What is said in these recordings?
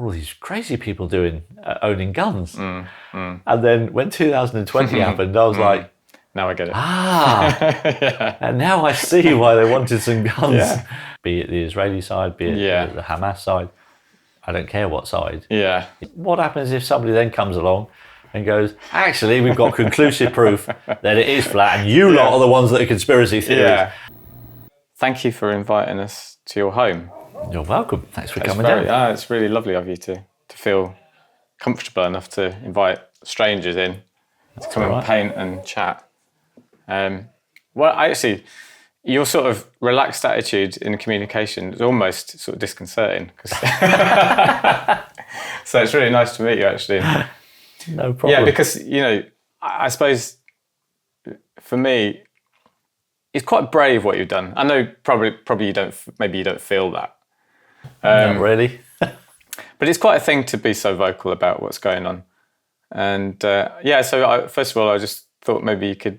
all these crazy people owning guns. And then when 2020 happened, I was like, now I get it. Yeah. And now I see why they wanted some guns. Be it the Israeli side, be it the Hamas side. I don't care what side. Yeah. What happens if somebody then comes along and goes, actually, we've got conclusive proof that it is flat and you lot are the ones that are conspiracy theories. Yeah. Thank you for inviting us to your home. You're welcome. Thanks for coming down. It's really lovely of you to feel comfortable enough to invite strangers in to come and paint and chat. Your sort of relaxed attitude in communication is almost sort of disconcerting. So it's really nice to meet you, actually. No problem. Yeah, because, I suppose for me, it's quite brave what you've done. I know probably you don't feel that. Not really. But it's quite a thing to be so vocal about what's going on. And first of all, I just thought maybe you could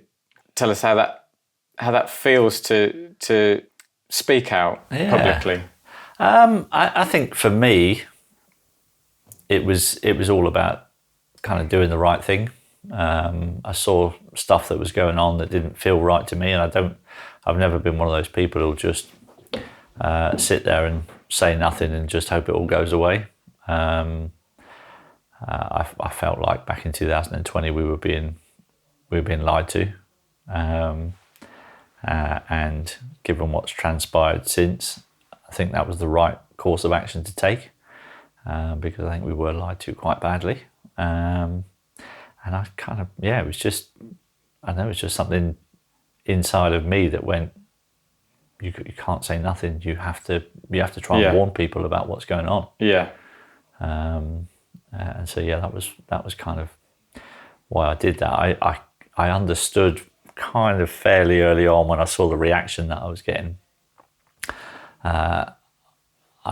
tell us how that feels to speak out publicly. I think for me, it was all about kind of doing the right thing. I saw stuff that was going on that didn't feel right to me, and I've never been one of those people who'll just sit there and say nothing and just hope it all goes away. I felt like back in 2020 we were being lied to, and given what's transpired since, I think that was the right course of action to take, because I think we were lied to quite badly. And I kind of, it was just something inside of me that went, you can't say nothing. You have to try and warn people about what's going on. Yeah. And so that was kind of why I did that. I understood kind of fairly early on when I saw the reaction that I was getting. I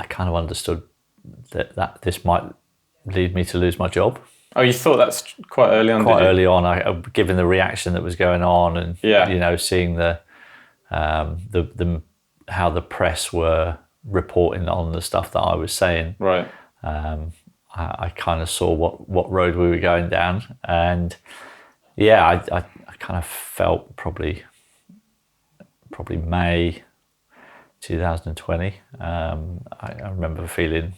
kind of understood that this might lead me to lose my job. Oh, you thought that's quite early on? Quite early on, given the reaction that was going on, and seeing the how the press were reporting on the stuff that I was saying. Right. I kind of saw what road we were going down, and I kind of felt probably May 2020. I remember feeling,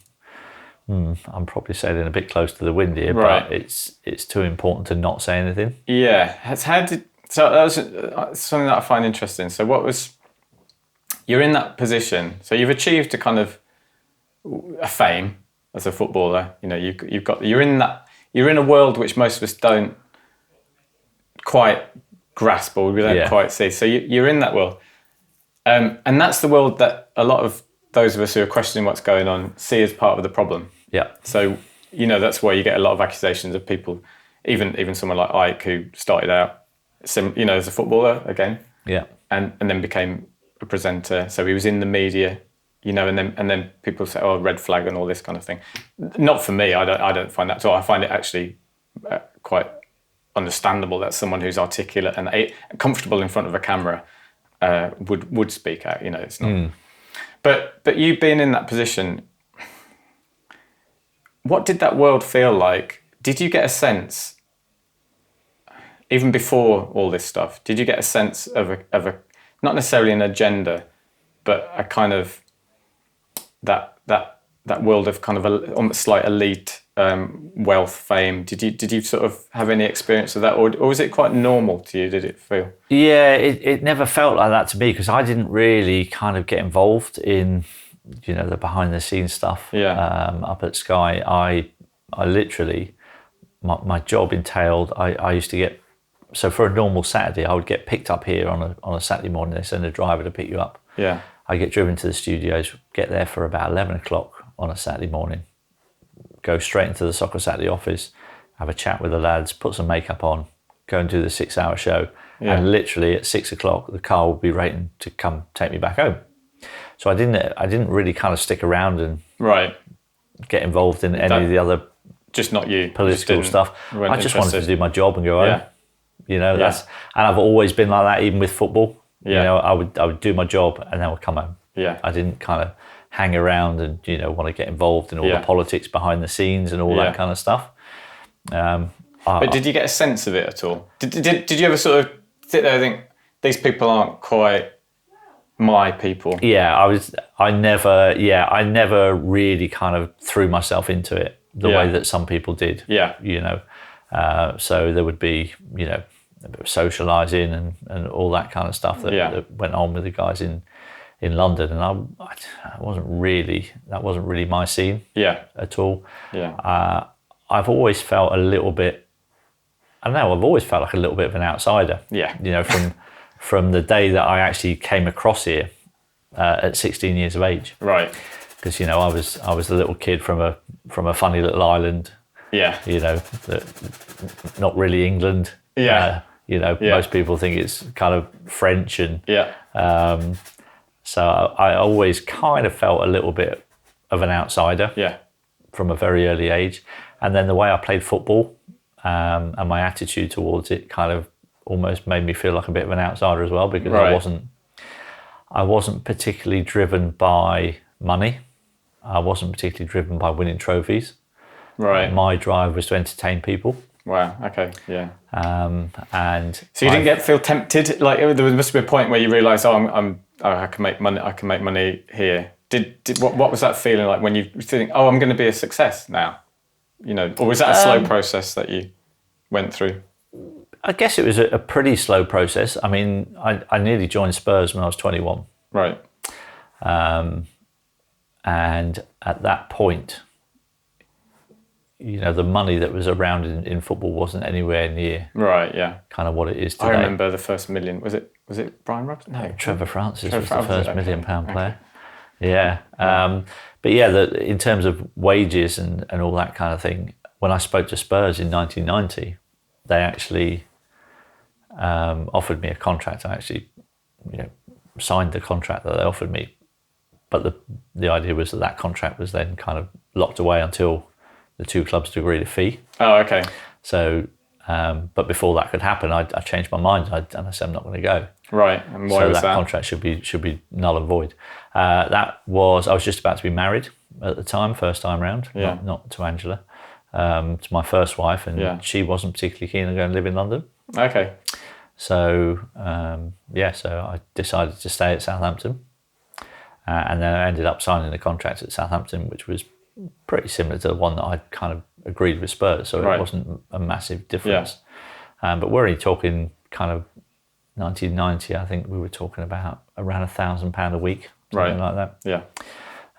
I'm probably sailing a bit close to the wind here, but it's too important to not say anything. Yeah. So that was something that I find interesting. So you're in that position. So you've achieved a kind of a fame as a footballer. You're in a world which most of us don't quite grasp, or we don't quite see. So you're in that world. And that's the world that a lot of those of us who are questioning what's going on see as part of the problem. Yeah. So, that's why you get a lot of accusations of people, even someone like Ike, who started out, as a footballer again. Yeah. And then became a presenter. So he was in the media, and then people say, oh, red flag and all this kind of thing. Not for me. I don't find that at all. I find it actually quite understandable that someone who's articulate and comfortable in front of a camera would speak out. It's not. But you being in that position, what did that world feel like? Did you get a sense, even before all this stuff, did you get a sense of a not necessarily an agenda, but a kind of that world of kind of almost slight elite wealth, fame? Did you sort of have any experience of that, or was it quite normal to you? Did it feel? Yeah, it never felt like that to me, because I didn't really kind of get involved in the behind the scenes stuff. Up at Sky. I literally, my job entailed, I used to get, so for a normal Saturday I would get picked up here on a Saturday morning. They send a driver to pick you up. I get driven to the studios, get there for about 11 o'clock on a Saturday morning, go straight into the Soccer Saturday office, have a chat with the lads, put some makeup on, go and do the 6-hour show. And literally at 6 o'clock, the car would be waiting to come take me back home. So I didn't really kind of stick around and get involved in any of the other just not you political stuff. I just wanted to do my job and go home. And I've always been like that, even with football. I would do my job and then I would come home. I didn't kind of hang around and, you know, want to get involved in all the politics behind the scenes and all that kind of stuff. But did you get a sense of it at all? Did you ever sort of sit there and think, these people aren't quite my people? Yeah, I never really kind of threw myself into it the way that some people did. Yeah. You know, so there would be, you know, a bit of socialising and all that kind of stuff that went on with the guys in London, and that wasn't really my scene at all. Yeah. I've always felt a little bit, I don't know, I've always felt like a little bit of an outsider. Yeah. You know, from the day that I actually came across here at 16 years of age. Right. Because, you know, I was a little kid from a funny little island. Yeah. You know, not really England. Yeah. You know, most people think it's kind of French and so I always kind of felt a little bit of an outsider. Yeah. From a very early age. And then the way I played football and my attitude towards it kind of almost made me feel like a bit of an outsider as well, because I wasn't particularly driven by money. I wasn't particularly driven by winning trophies. Right. My drive was to entertain people. Wow. Okay. Yeah. And so you didn't feel tempted? Like there must be a point where you realise, I can make money. I can make money here. What was that feeling like when you think, I'm going to be a success now? You know, or was that a slow process that you went through? I guess it was a pretty slow process. I mean, I nearly joined Spurs when I was 21. Right. And at that point, you know, the money that was around in football wasn't anywhere near kind of what it is today. I remember the first million. Was it Brian Robson? No, Trevor Francis was the first £1 million player. Yeah. But yeah, in terms of wages and all that kind of thing, when I spoke to Spurs in 1990, they actually offered me a contract. I actually, you know, signed the contract that they offered me. But the idea was that contract was then kind of locked away until the two clubs to agree a fee. Oh, okay. So, but before that could happen, I changed my mind and I said I'm not going to go. Right, and why was that? Contract should be null and void. I was just about to be married at the time, first time round, not to Angela, to my first wife, and she wasn't particularly keen on going to live in London. Okay. So so I decided to stay at Southampton, and then I ended up signing a contract at Southampton, which was pretty similar to the one that I'd kind of agreed with Spurs, so it wasn't a massive difference. But we're only talking kind of 1990, I think we were talking about around £1,000 a week, something like that. Yeah.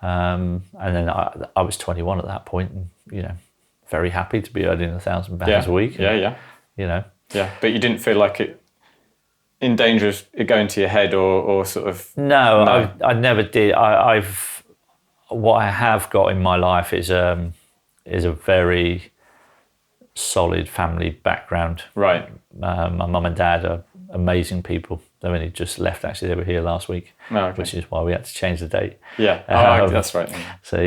And then I was 21 at that point, and, you know, very happy to be earning £1,000 a week. And, you know. Yeah, but you didn't feel like it in danger of it going to your head or sort of... No. I never did. What I have got in my life is a very solid family background. Right. My mum and dad are amazing people. They only just left, actually. They were here last week, which is why we had to change the date. Yeah, that's right. So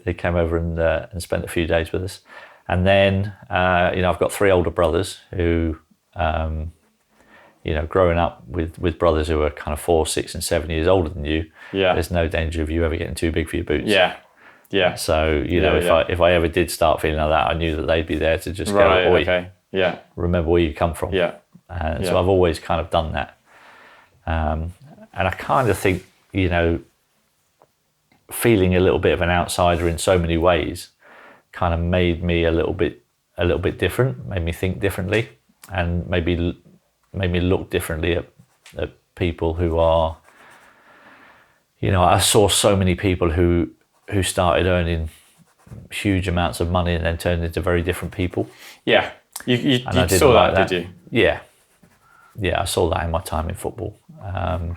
they came over and spent a few days with us. And then, you know, I've got 3 older brothers who, you know, growing up with brothers who are kind of 4, 6 and 7 years older than you, there's no danger of you ever getting too big for your boots. Yeah. So, you know, if I ever did start feeling like that, I knew that they'd be there to just go, oi, remember where you come from. So I've always kind of done that. And I kind of think, you know, feeling a little bit of an outsider in so many ways kind of made me a little bit different, made me think differently, and made me look differently at people who are, you know, I saw so many people who started earning huge amounts of money and then turned into very different people. Yeah. You saw that, did you? Yeah, I saw that in my time in football. And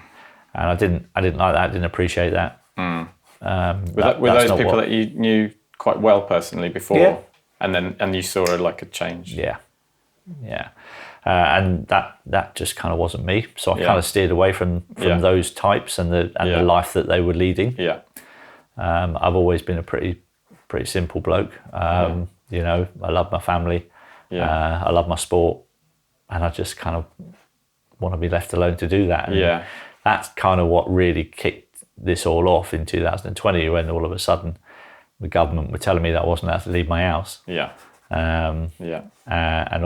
I didn't like that, I didn't appreciate that. Were those people that you knew quite well personally before? And you saw like a change? Yeah. And that just kind of wasn't me. So I kind of steered away from those types and the life that they were leading. I've always been a pretty simple bloke. You know, I love my family. I love my sport, and I just kind of want to be left alone to do that. And that's kind of what really kicked this all off in 2020 when all of a sudden the government were telling me that I wasn't allowed to leave my house. Yeah. And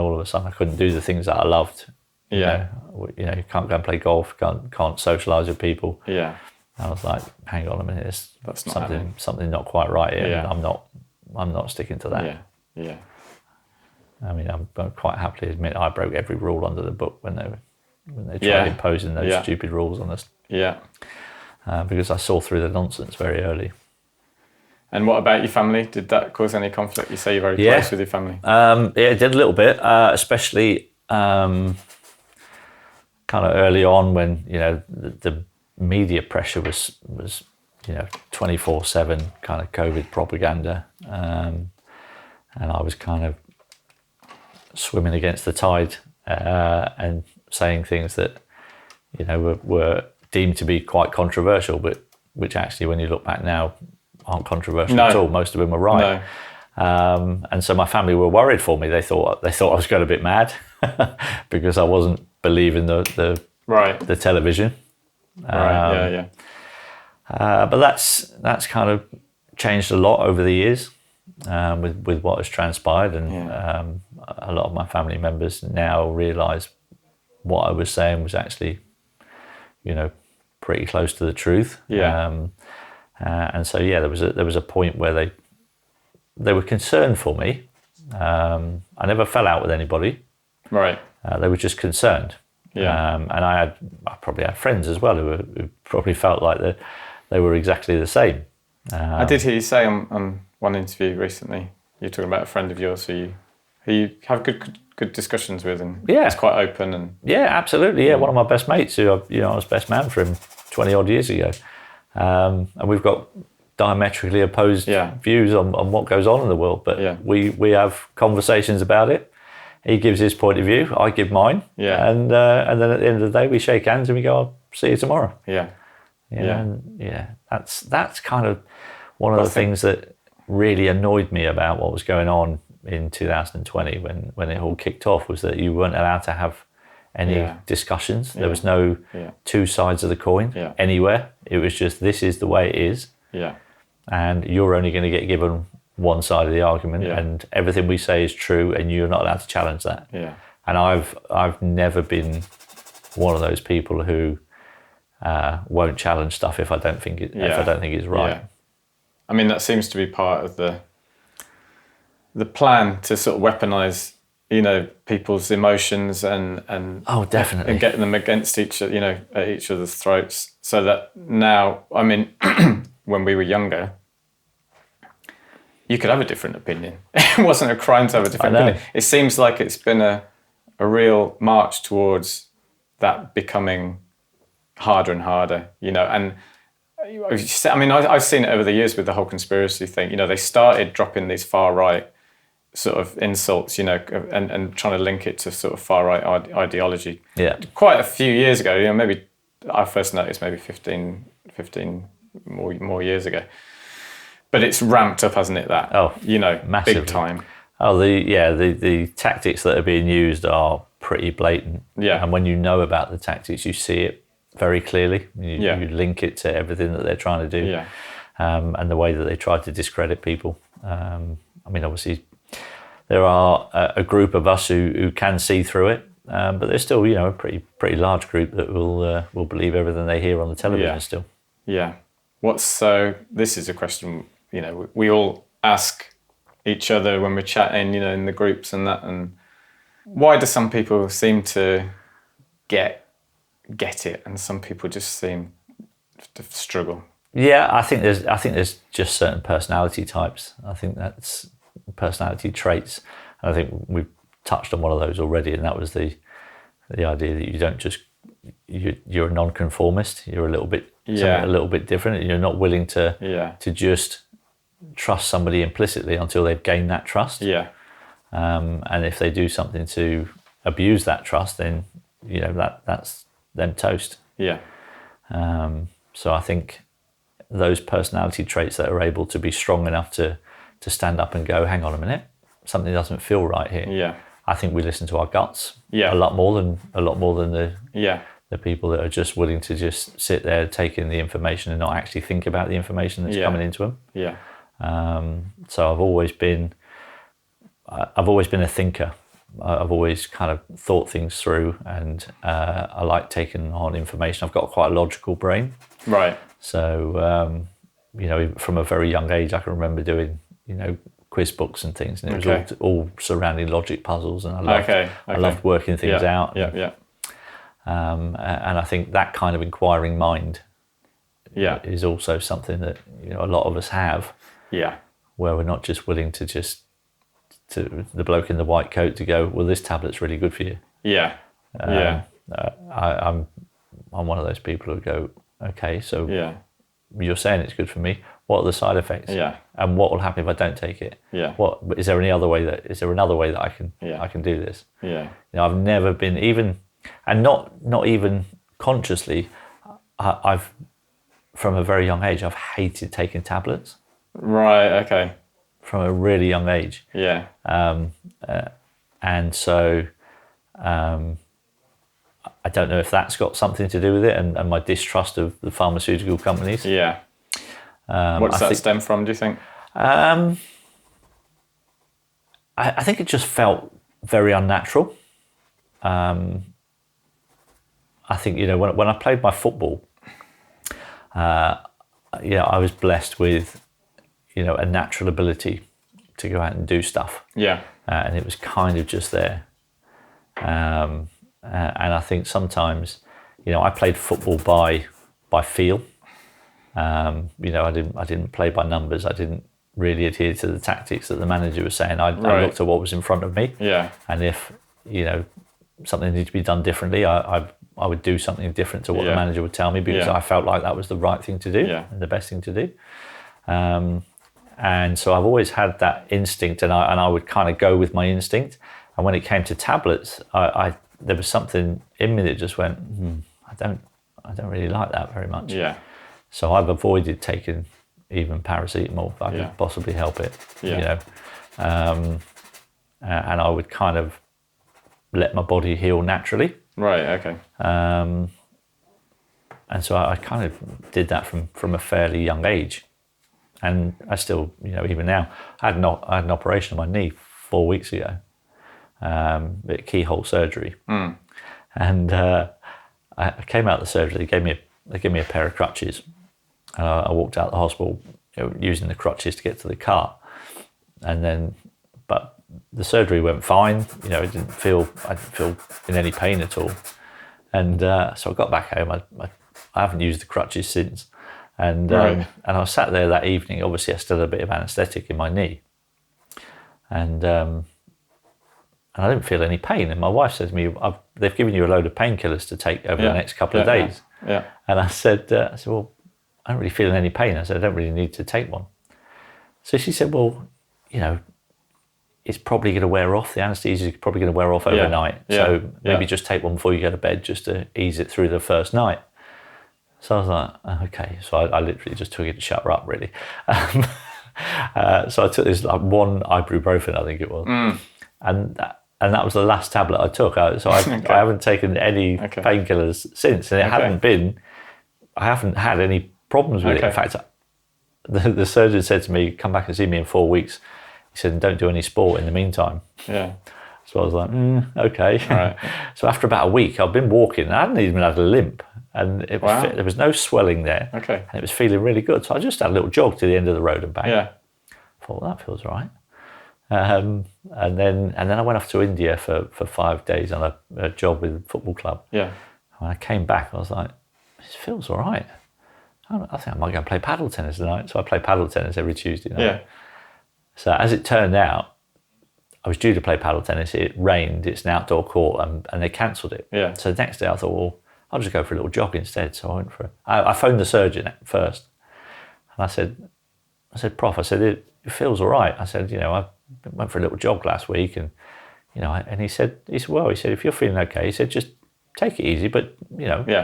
all of a sudden I couldn't do the things that I loved. Yeah. You can't go and play golf, can't socialise with people. Yeah. I was like, hang on a minute, that's not something not quite right here. Yeah. I'm not sticking to that. Yeah. Yeah. I mean, I'm quite happily admit I broke every rule under the book when they tried imposing those stupid rules on us. Yeah. Because I saw through the nonsense very early. And what about your family? Did that cause any conflict? You say you're very close with your family. It did a little bit, especially kind of early on when the media pressure was 24/7 kind of COVID propaganda, and I was kind of swimming against the tide and saying things that were deemed to be quite controversial, but which actually, when you look back now, aren't controversial at all. Most of them were right. No. And so my family were worried for me. They thought I was going a bit mad because I wasn't believing the television. But that's kind of changed a lot over the years with what has transpired, and a lot of my family members now realise what I was saying was actually, pretty close to the truth. And so there was a point where they were concerned for me. I never fell out with anybody. Right. They were just concerned. And I probably had friends as well who probably felt like they were exactly the same. I did hear you say on one interview recently, you're talking about a friend of yours who you have good discussions with, and it's quite open. And absolutely. One of my best mates who I was best man for him 20 odd years ago. And we've got diametrically opposed views on what goes on in the world, but we have conversations about it. He gives his point of view, I give mine, and then at the end of the day we shake hands and we go, I'll see you tomorrow. That's kind of one of the things that really annoyed me about what was going on in 2020 when it all kicked off, was that you weren't allowed to have any discussions. There was no two sides of the coin anywhere. It was just, this is the way it is. And you're only going to get given one side of the argument, and everything we say is true, and you're not allowed to challenge that. And I've never been one of those people who won't challenge stuff if I don't think it's right. I mean, that seems to be part of the plan to sort of weaponize people's emotions and definitely, and get them against each at each other's throats, so that now, I mean, when we were younger, you could have a different opinion. It wasn't a crime to have a different opinion. It seems like it's been a real march towards that becoming harder and harder, and I mean, I've seen it over the years with the whole conspiracy thing. They started dropping these far right sort of insults, and trying to link it to sort of far right ideology. Quite a few years ago, maybe I first noticed maybe 15 more years ago. But it's ramped up, hasn't it? That massively. Big time. The tactics that are being used are pretty blatant. And when you know about the tactics, you see it very clearly. You link it to everything that they're trying to do. And the way that they try to discredit people. I mean, obviously, there are a group of us who can see through it, but there's still, a pretty large group that will believe everything they hear on the television still. This is a question, we all ask each other when we're chatting, in the groups and that, and why do some people seem to get it and some people just seem to struggle? I think there's just certain personality types. I think that's personality traits, and I think we've touched on one of those already, and that was the idea that you don't just you're a non-conformist. You're a little bit different. You're not willing to just trust somebody implicitly until they've gained that trust. And if they do something to abuse that trust, then that's them toast. So I think those personality traits that are able to be strong enough to stand up and go, hang on a minute, something doesn't feel right here. I think we listen to our guts a lot more than the people that are just willing to just sit there, take in the information and not actually think about the information that's coming into them. Yeah. So I've always been a thinker. I've always kind of thought things through, and I like taking on information. I've got quite a logical brain. Right. So, from a very young age, I can remember doing, quiz books and things, and it was all surrounding logic puzzles, and I loved working things out. Yeah. And I think that kind of inquiring mind is also something that a lot of us have. Yeah. Where we're not just willing to the bloke in the white coat to go, well, this tablet's really good for you. Yeah. I'm one of those people who go, okay, so you're saying it's good for me. What are the side effects? Yeah. And what will happen if I don't take it? Yeah. Is there another way that I can do this? Yeah. I've never been and not even consciously, I've from a very young age, I've hated taking tablets. Right, okay. From a really young age. Yeah. And so I don't know if that's got something to do with it and my distrust of the pharmaceutical companies. Yeah. What does that stem from, do you think? I think it just felt very unnatural. I think, when I played my football, I was blessed with, a natural ability to go out and do stuff. Yeah. And it was kind of just there. And I think sometimes, I played football by feel. I didn't play by numbers. I didn't really adhere to the tactics that the manager was saying. I looked at what was in front of me. Yeah. And if, something needed to be done differently, I would do something different to what the manager would tell me, because I felt like that was the right thing to do and the best thing to do. And so I've always had that instinct, and I would kind of go with my instinct. And when it came to tablets, there was something in me that just went, I don't really like that very much. Yeah. So I've avoided taking even paracetamol if I could possibly help it. And I would kind of let my body heal naturally. Right. Okay. And so I kind of did that from a fairly young age. And I still, even now, I had an operation on my knee 4 weeks ago, keyhole surgery. And I came out of the surgery. They gave me a pair of crutches, and I walked out of the hospital using the crutches to get to the car. But the surgery went fine. I didn't feel in any pain at all. And so I got back home. I haven't used the crutches since. And I was sat there that evening. Obviously, I still had a bit of anaesthetic in my knee, and I didn't feel any pain. And my wife said to me, "They've given you a load of painkillers to take over the next couple of days." Yeah. And I said, "Well, I don't really feel any pain." I said, "I don't really need to take one." So she said, "Well, it's probably going to wear off. The anaesthesia is probably going to wear off overnight. So maybe just take one before you go to bed, just to ease it through the first night." So I was like, okay. So I literally just took it to shut her up, really. So I took this one ibuprofen, I think it was, and that was the last tablet I took. So I haven't taken any painkillers since, and I haven't had any problems with it. In fact, the surgeon said to me, "Come back and see me in 4 weeks." He said, "Don't do any sport in the meantime." Yeah. So I was like, okay. Right. So after about a week, I've been walking, and I hadn't even had a limp. And there was no swelling there. Okay. And it was feeling really good. So I just had a little jog to the end of the road and back. Yeah. I thought, well, that feels right. And then I went off to India for 5 days on a job with a football club. Yeah. When I came back, I was like, this feels all right. I think I might go and play paddle tennis tonight. So I play paddle tennis every Tuesday night. Yeah. So as it turned out, I was due to play paddle tennis. It rained. It's an outdoor court, and they cancelled it. Yeah. So the next day I thought, well, I'll just go for a little jog instead. So I went I phoned the surgeon first, and I said, "Prof," I said, it feels all right. I said, I went for a little jog last week, and and he said, well, if you're feeling okay, he said, just take it easy, but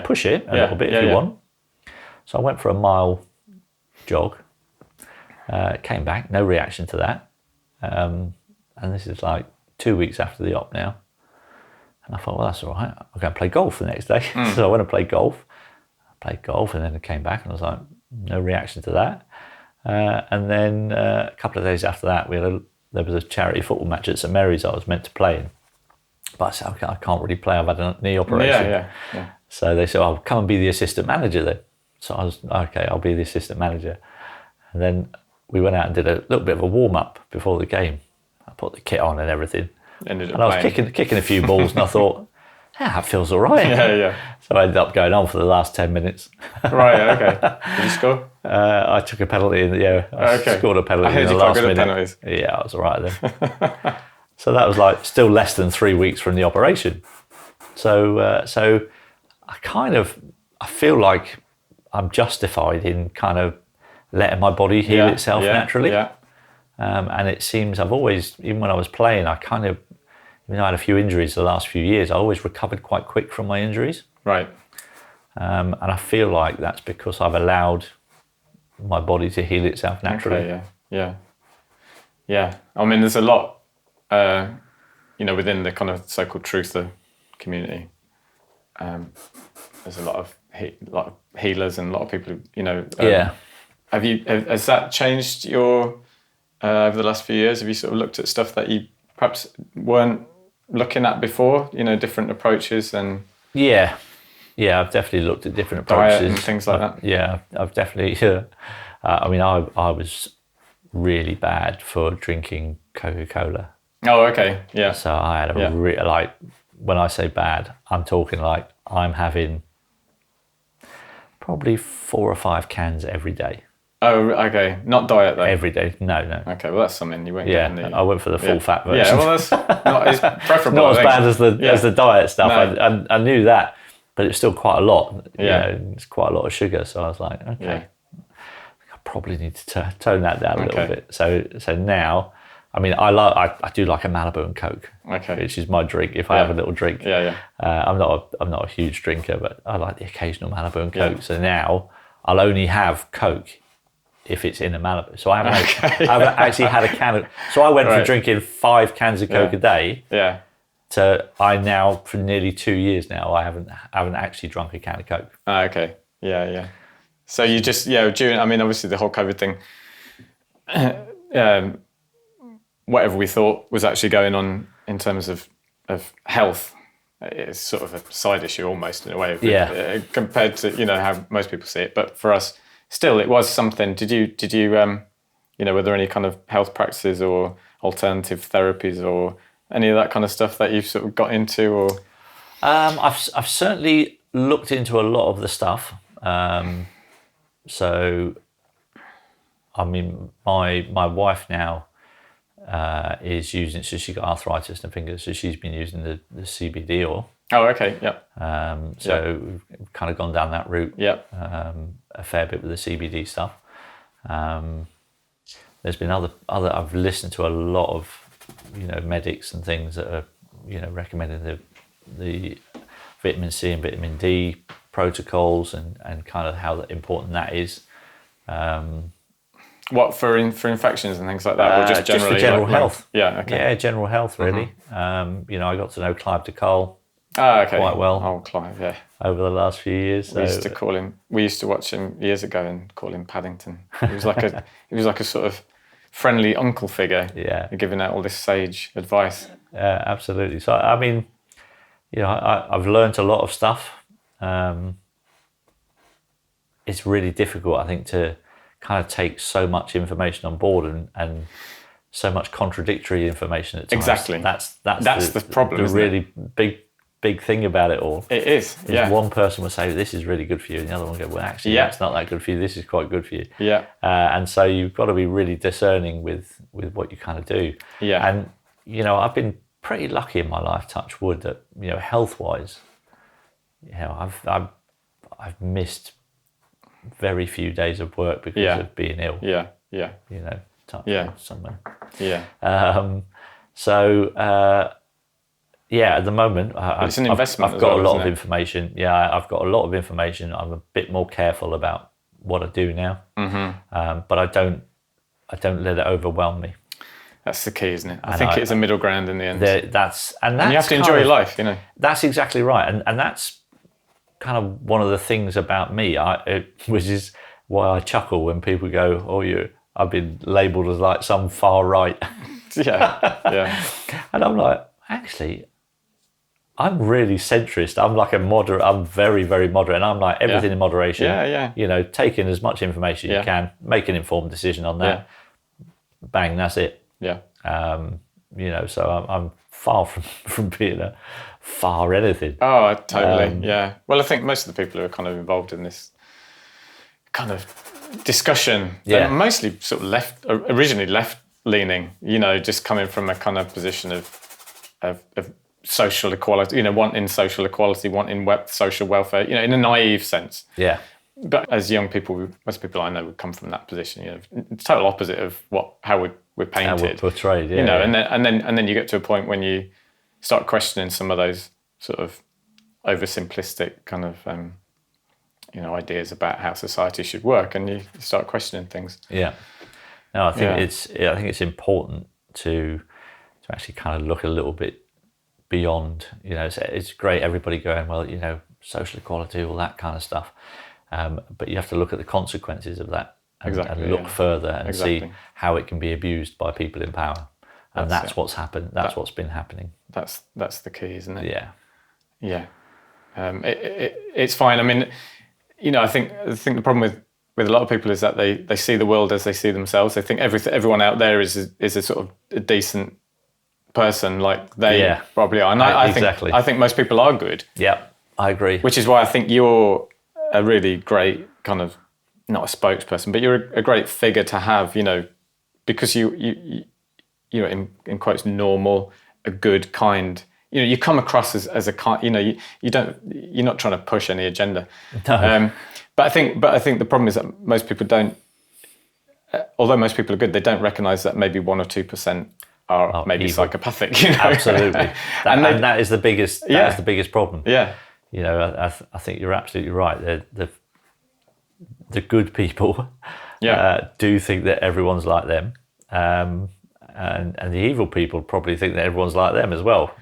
push it a little bit if you want. So I went for a mile jog. Came back, no reaction to that, and this is like 2 weeks after the op now. And I thought, well, that's all right. I'm going to play golf the next day. So I went to play golf. I played golf, and then I came back and I was like, no reaction to that. And then a couple of days after that, there was a charity football match at St Mary's I was meant to play in. But I said, okay, I can't really play. I've had a knee operation. Yeah. So they said, oh, come and be the assistant manager then. So I was, okay, I'll be the assistant manager. And then we went out and did a little bit of a warm-up before the game. I put the kit on and everything. And I was kicking a few balls, and I thought, that feels all right. Yeah. So I ended up going on for the last 10 minutes. Right, okay. Did you score? I took a penalty, I scored a penalty in the last minute. Penalties. Yeah, I was all right then. So that was like still less than 3 weeks from the operation. So I feel like I'm justified in kind of letting my body heal itself naturally. Yeah. And it seems I've always, even when I was playing, I had a few injuries the last few years, I always recovered quite quick from my injuries. Right. And I feel like that's because I've allowed my body to heal itself naturally. Okay, yeah. I mean, there's a lot, within the kind of so-called truther community. There's a lot of healers and a lot of people who, has that changed your over the last few years? Have you sort of looked at stuff that you perhaps weren't looking at before? Different approaches and I've definitely looked at different approaches and things like that. Yeah, I've definitely. I was really bad for drinking Coca-Cola. Oh, okay, yeah. So I had when I say bad, I'm talking like I'm having probably 4 or 5 cans every day. Oh, okay. Not diet though. Every day, no. Okay, well that's something you won't get in the... I went for the full fat version. Yeah, well that's it's preferable. Not as bad as the diet stuff. No. I knew that, but it's still quite a lot. It's quite a lot of sugar. So I was like, okay, I probably need to tone that down a little bit. So now, I mean, I do like a Malibu and Coke, which is my drink. If I have a little drink, I'm not a huge drinker, but I like the occasional Malibu and Coke. So now I'll only have Coke if it's in a Malibu. So I haven't actually had a can of... So I went from drinking 5 cans of Coke a day to I now, for nearly 2 years now, I haven't actually drunk a can of Coke. Okay. Yeah. So you just, during, I mean, obviously the whole COVID thing, whatever we thought was actually going on in terms of health, it's sort of a side issue almost in a way, compared to, how most people see it. But for us, still, it was something. Did you, were there any kind of health practices or alternative therapies or any of that kind of stuff that you've sort of got into? Or I've certainly looked into a lot of the stuff. So, I mean, my wife now is using. So she got arthritis in her fingers, so she's been using the CBD oil. Oh, okay, yeah. We've kind of gone down that route. Yeah. A fair bit with the CBD stuff. There's been other. I've listened to a lot of, medics and things that are, recommending the vitamin C and vitamin D protocols and kind of how important that is. What for infections and things like that, or just generally for general health? Yeah. Okay. Yeah, general health really. Mm-hmm. I got to know Clive de Cole. Quite well. Oh, Clive, yeah. Over the last few years, we used to watch him years ago and call him Paddington. He was like a sort of friendly uncle figure. Yeah, giving out all this sage advice. Absolutely. So I mean, I've learned a lot of stuff. It's really difficult, I think, to kind of take so much information on board and so much contradictory information at times. Exactly. That's the problem. The really big thing about it all. It is. Yeah. One person will say this is really good for you, and the other one will go, well, actually, that's not that good for you. This is quite good for you. Yeah. And so you've got to be really discerning with what you kind of do. Yeah. And I've been pretty lucky in my life, touch wood, that health wise, I've missed very few days of work because of being ill. Yeah. Touch wood somewhere. Yeah. At the moment, it's an investment. I've got a lot of information. Yeah, I've got a lot of information. I'm a bit more careful about what I do now, but I don't let it overwhelm me. That's the key, isn't it? I think it's a middle ground in the end. And you have to enjoy your life, That's exactly right. And that's kind of one of the things about me, which is why I chuckle when people go, I've been labelled as like some far right. Yeah. And I'm like, actually, I'm really centrist. I'm like a moderate. I'm very, very moderate. And I'm like everything in moderation. Yeah. Take in as much information you can, make an informed decision on that. Yeah. Bang, that's it. Yeah. So I'm far from being a far anything. Oh, totally. Yeah. Well, I think most of the people who are kind of involved in this kind of discussion, they're mostly sort of originally left leaning, just coming from a kind of position of social equality, wanting social equality, wanting social welfare, in a naive sense. Yeah. But as young people, most people I know would come from that position, it's total opposite of how we're painted. How we're portrayed, And then you get to a point when you start questioning some of those sort of oversimplistic kind of ideas about how society should work, and you start questioning things. Yeah. No, I think it's important to actually kind of look a little bit beyond. It's great everybody going, well, social equality, all that kind of stuff, but you have to look at the consequences of that and look further and see how it can be abused by people in power. And that's what's happened. That's what's been happening. That's the key, isn't it? Yeah. It's fine. I mean, I think the problem with a lot of people is that they see the world as they see themselves. They think everyone out there is a sort of a decent person, like they probably are. And I think most people are good. Yeah, I agree. Which is why I think you're a really great kind of, not a spokesperson, but you're a great figure to have, because you in quotes, normal, a good, kind. You come across as a kind. You're not trying to push any agenda. No. But I think the problem is that most people don't. Although most people are good, they don't recognise that maybe 1 or 2% are maybe evil. Psychopathic. Absolutely, and that is the biggest. That is the biggest problem. Yeah. I think you're absolutely right. The good people do think that everyone's like them. And the evil people probably think that everyone's like them as well.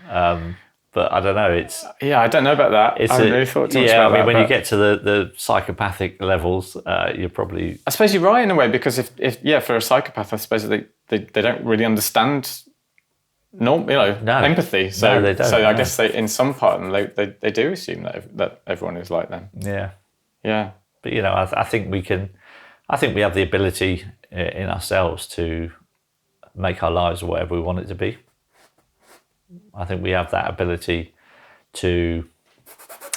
But I don't know. I don't know about that. I haven't really thought too much about that. When you get to the psychopathic levels, you're probably. I suppose you're right in a way, because if for a psychopath, I suppose they don't really understand empathy. So they don't. So I guess in some part of them, they do assume that everyone is like them. Yeah. Yeah. But I think we can. I think we have the ability in ourselves to make our lives whatever we want it to be. I think we have that ability to,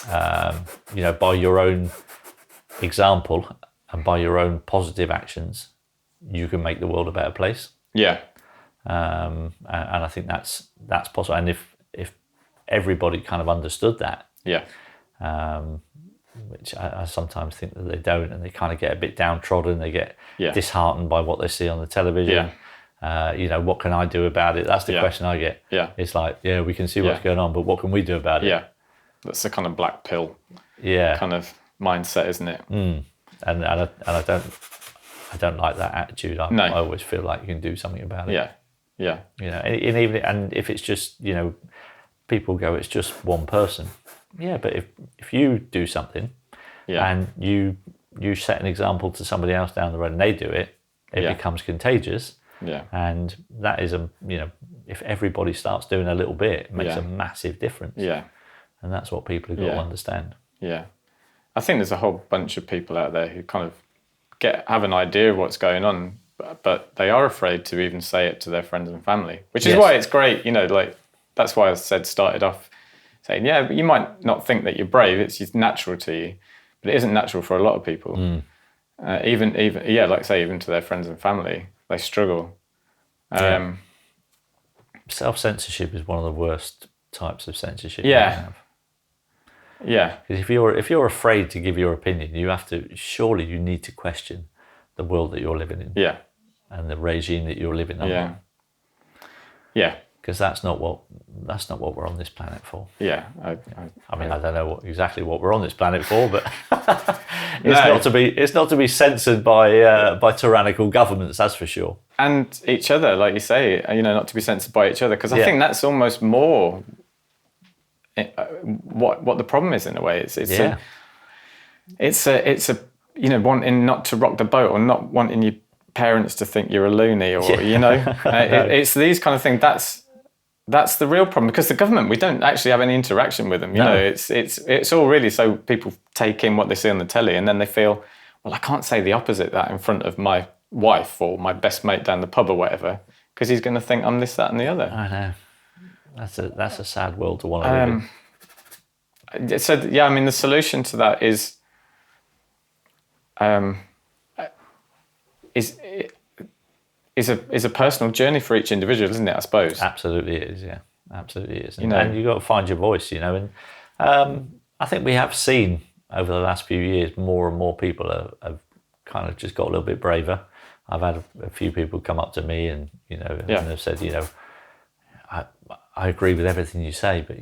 by your own example and by your own positive actions, you can make the world a better place. Yeah. And I think that's possible. And if everybody kind of understood that, which I sometimes think that they don't, and they kind of get a bit downtrodden, they get disheartened by what they see on the television. What can I do about it? That's the question I get. Yeah. It's like, we can see what's going on, but what can we do about it? Yeah. That's the kind of black pill kind of mindset, isn't it? And I don't like that attitude. I always feel like you can do something about it. Yeah. Yeah. And if it's just, people go, it's just one person. Yeah, but if you do something and you set an example to somebody else down the road and they do it, it becomes contagious. Yeah. And that is if everybody starts doing a little bit, it makes a massive difference. Yeah. And that's what people have got to understand. Yeah. I think there's a whole bunch of people out there who kind of have an idea of what's going on, but they are afraid to even say it to their friends and family, which is why it's great, that's why I started off saying, but you might not think that you're brave, it's just natural to you, but it isn't natural for a lot of people. Even like I say, even to their friends and family, they struggle. Self-censorship is one of the worst types of censorship you can have. Yeah. Because if you're afraid to give your opinion, surely you need to question the world that you're living in. Yeah. And the regime that you're living under. Yeah. Yeah. Because that's not what we're on this planet for. Yeah. I don't know exactly what we're on this planet for, but It's not to be censored by tyrannical governments, that's for sure. And each other, like you say, not to be censored by each other, because I think that's almost more what the problem is in a way. It's a wanting not to rock the boat, or not wanting your parents to think you're a loony, or it's these kind of things. That's the real problem, because the government, we don't actually have any interaction with them. It's all really so people take in what they see on the telly, and then they feel, well, I can't say the opposite that in front of my wife or my best mate down the pub or whatever, because he's going to think I'm this, that, and the other. I know. That's a sad world to want to live in. So the solution to that is a personal journey for each individual, isn't it? I suppose. Absolutely it is. Yeah, absolutely it is. And you've got to find your voice. And I think we have seen over the last few years more and more people have kind of just got a little bit braver. I've had a few people come up to me and and they've said, I agree with everything you say, but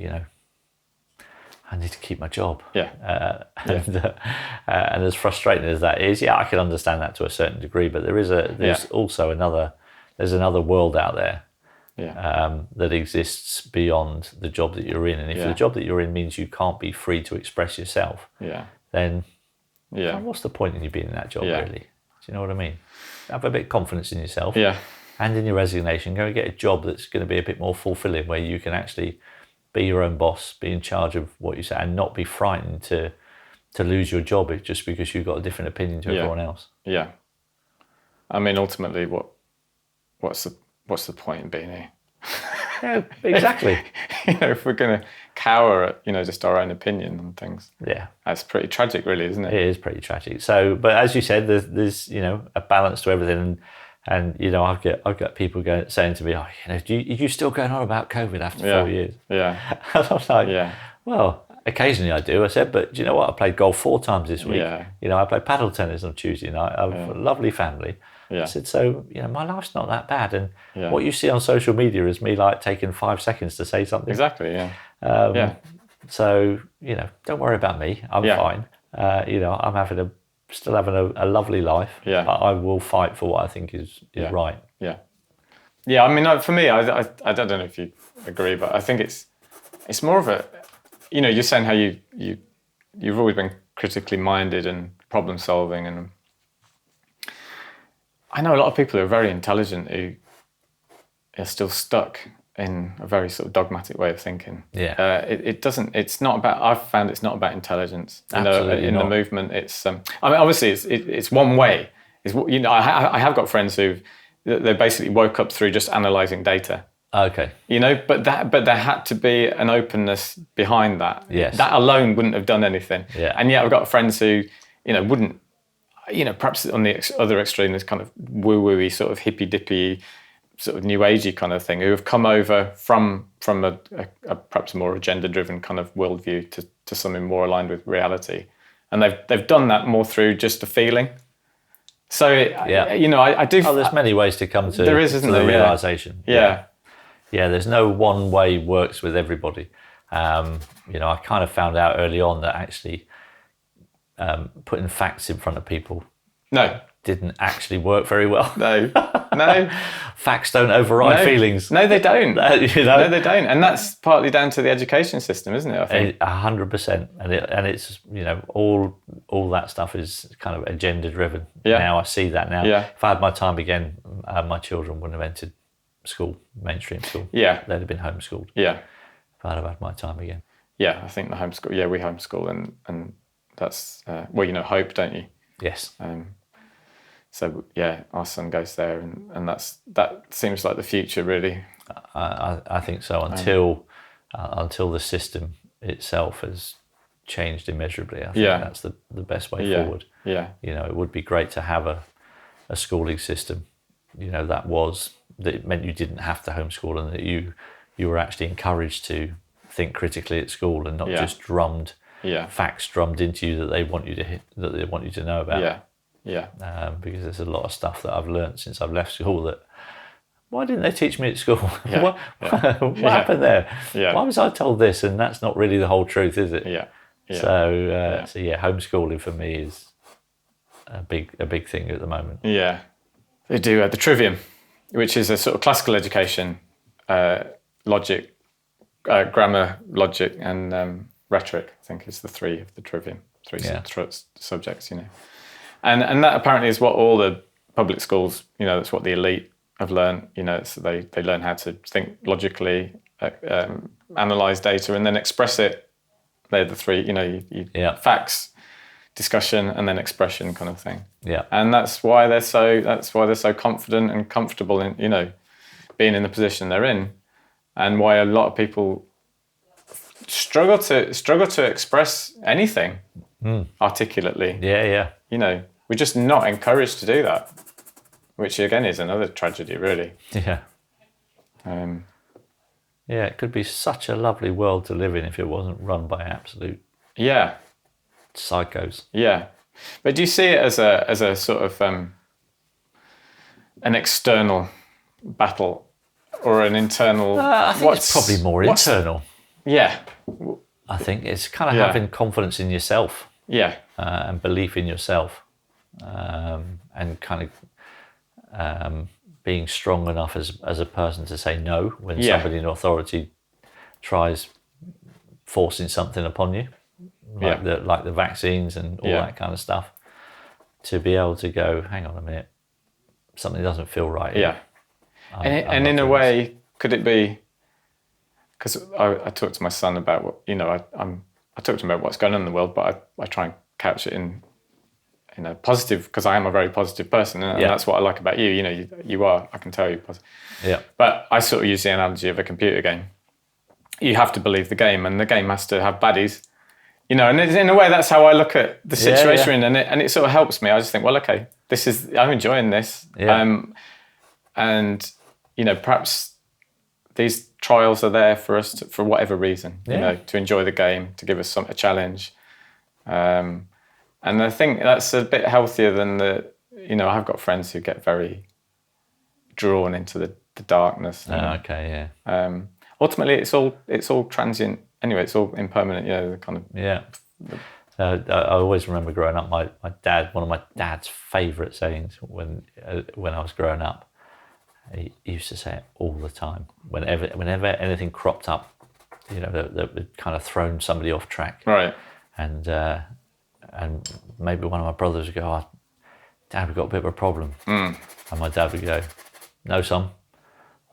I need to keep my job. And as frustrating as that is, I can understand that to a certain degree. But there's also another world out there that exists beyond the job that you're in. And if the job that you're in means you can't be free to express yourself, then what's the point in you being in that job really? Do you know what I mean? Have a bit of confidence in yourself. And in your resignation, go and get a job that's going to be a bit more fulfilling, where you can actually be your own boss, be in charge of what you say, and not be frightened to lose your job just because you've got a different opinion to everyone else. Yeah. I mean, ultimately, what's the point in being here? Yeah, exactly. If we're going to cower at just our own opinion on things, that's pretty tragic, really, isn't it? It is pretty tragic. So, but as you said, there's a balance to everything, and I've got people saying to me, "Oh, are you still going on about COVID after 4 years?" Yeah. And I'm like, well, occasionally I do. I said, but do you know what? I played golf 4 times this week. I played paddle tennis on Tuesday night. I have a lovely family. I said, so my life's not that bad, and what you see on social media is me like taking 5 seconds to say something. Exactly. Yeah. So don't worry about me. I'm fine. I'm still having a lovely life. But I will fight for what I think is right. Yeah. I mean, for me, I don't know if you agree, but I think it's more of a, you're saying how you've always been critically minded and problem solving, and I know a lot of people who are very intelligent who are still stuck in a very sort of dogmatic way of thinking. It's not about, I've found it's not about intelligence. Absolutely in the movement, it's obviously it's one way. I have got friends who they basically woke up through just analysing data. Okay. But there had to be an openness behind that. Yes. That alone wouldn't have done anything. Yeah. And yet I've got friends who, wouldn't, perhaps on the other extreme, this kind of woo-woo-y sort of hippy-dippy sort of new agey kind of thing, who have come over from a perhaps more agenda-driven kind of worldview to something more aligned with reality. And they've done that more through just a feeling. So, I do... Oh, there's many ways to come to, there is, isn't to the there? realisation. Yeah. Yeah, there's no one way works with everybody. I kind of found out early on that actually putting facts in front of people didn't actually work very well. No. Facts don't override feelings. No, they don't. No, they don't. And that's partly down to the education system, isn't it? I think 100%. And it's all that stuff is kind of agenda driven. Now I see that now. If I had my time again, my children wouldn't have entered school, mainstream school. They'd have been homeschooled. If I'd have had my time again. I think the homeschool. We homeschool, and that's Hope, don't you? Yes. So our son goes there, and that seems like the future, really. I think so. Until the system itself has changed immeasurably, I think that's the best way forward. It would be great to have a schooling system, that meant you didn't have to homeschool, and that you were actually encouraged to think critically at school, and not just facts drummed into you that they want you to know about. Because there's a lot of stuff that I've learned since I've left school that, why didn't they teach me at school? What happened there? Why was I told this? And that's not really the whole truth, is it? So homeschooling for me a big thing at the moment. Yeah, they do the trivium, which is a sort of classical education, logic, grammar, logic, and rhetoric. I think is the three of the trivium, three subjects, you know, and that apparently is what all the public schools, you know, that's what the elite have learned. You know, so they learn how to think logically, analyze data, and then express it. They're the three, you know, facts, discussion, and then expression, kind of thing. Yeah, and that's why they're so confident and comfortable in, you know, being in the position they're in, and why a lot of people struggle to express anything articulately. Yeah. You know, we're just not encouraged to do that, which again is another tragedy, really. Yeah. Yeah, it could be such a lovely world to live in if it wasn't run by absolute psychos. Yeah, but do you see it as a sort of an external battle or an internal? I think it's probably more internal. Yeah, I think it's kind of having confidence in yourself. Yeah, and belief in yourself, and kind of being strong enough as a person to say no when somebody in authority tries forcing something upon you, like the vaccines and all that kind of stuff. To be able to go, hang on a minute, something doesn't feel right. Yeah, and in a way, could it be? Because I talked to my son about what, you know, I talked to him about what's going on in the world, but I try and couch it in a positive, because I am a very positive person, and that's what I like about you. You know, you are. I can tell you positive. Yeah. But I sort of use the analogy of a computer game. You have to believe the game, and the game has to have baddies. You know, and in a way, that's how I look at the situation we're in, and it sort of helps me. I just think, well, okay, I'm enjoying this, and you know, perhaps these trials are there for us for whatever reason. You know, to enjoy the game, to give us a challenge. And I think that's a bit healthier than you know, I've got friends who get very drawn into the darkness. Okay, yeah. Ultimately, it's all transient. Anyway, it's all impermanent. You know, the kind of I always remember growing up. My dad, one of my dad's favourite sayings when I was growing up, he used to say it all the time. Whenever anything cropped up, you know, that kind of thrown somebody off track. Right. And maybe one of my brothers would go, "Oh, Dad, we've got a bit of a problem." And my dad would go, "No, son,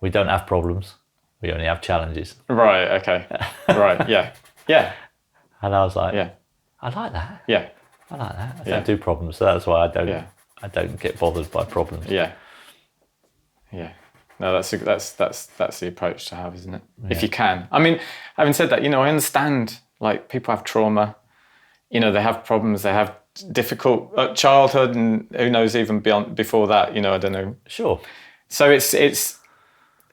we don't have problems. We only have challenges." Right, okay. Right, yeah. Yeah. And I was like, I like that. Yeah. I like that. I don't do problems, so that's why I don't get bothered by problems. Yeah. Yeah. No, that's the approach to have, isn't it? Yeah. If you can. I mean, having said that, you know, I understand, like, people have trauma. You know, they have problems, they have difficult childhood, and who knows, even before that, you know, I don't know. Sure. So it's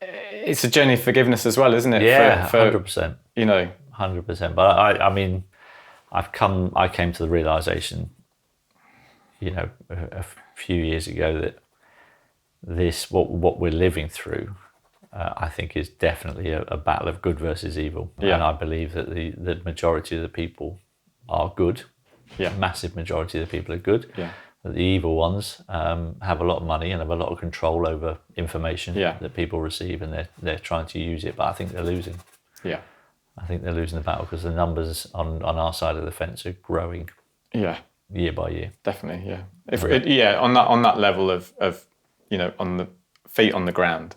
a journey of forgiveness as well, isn't it? Yeah, 100%. You know, 100%. But I mean, I came to the realization, you know, a few years ago that what we're living through, I think is definitely a battle of good versus evil. Yeah. And I believe that the majority of the people are good. Yeah. Massive majority of the people are good. Yeah. But the evil ones have a lot of money and have a lot of control over information that people receive, and they're trying to use it. But I think they're losing. Yeah. I think they're losing the battle because the numbers on our side of the fence are growing. Yeah. Year by year. Definitely. Yeah. On that level of you know, on the feet on the ground,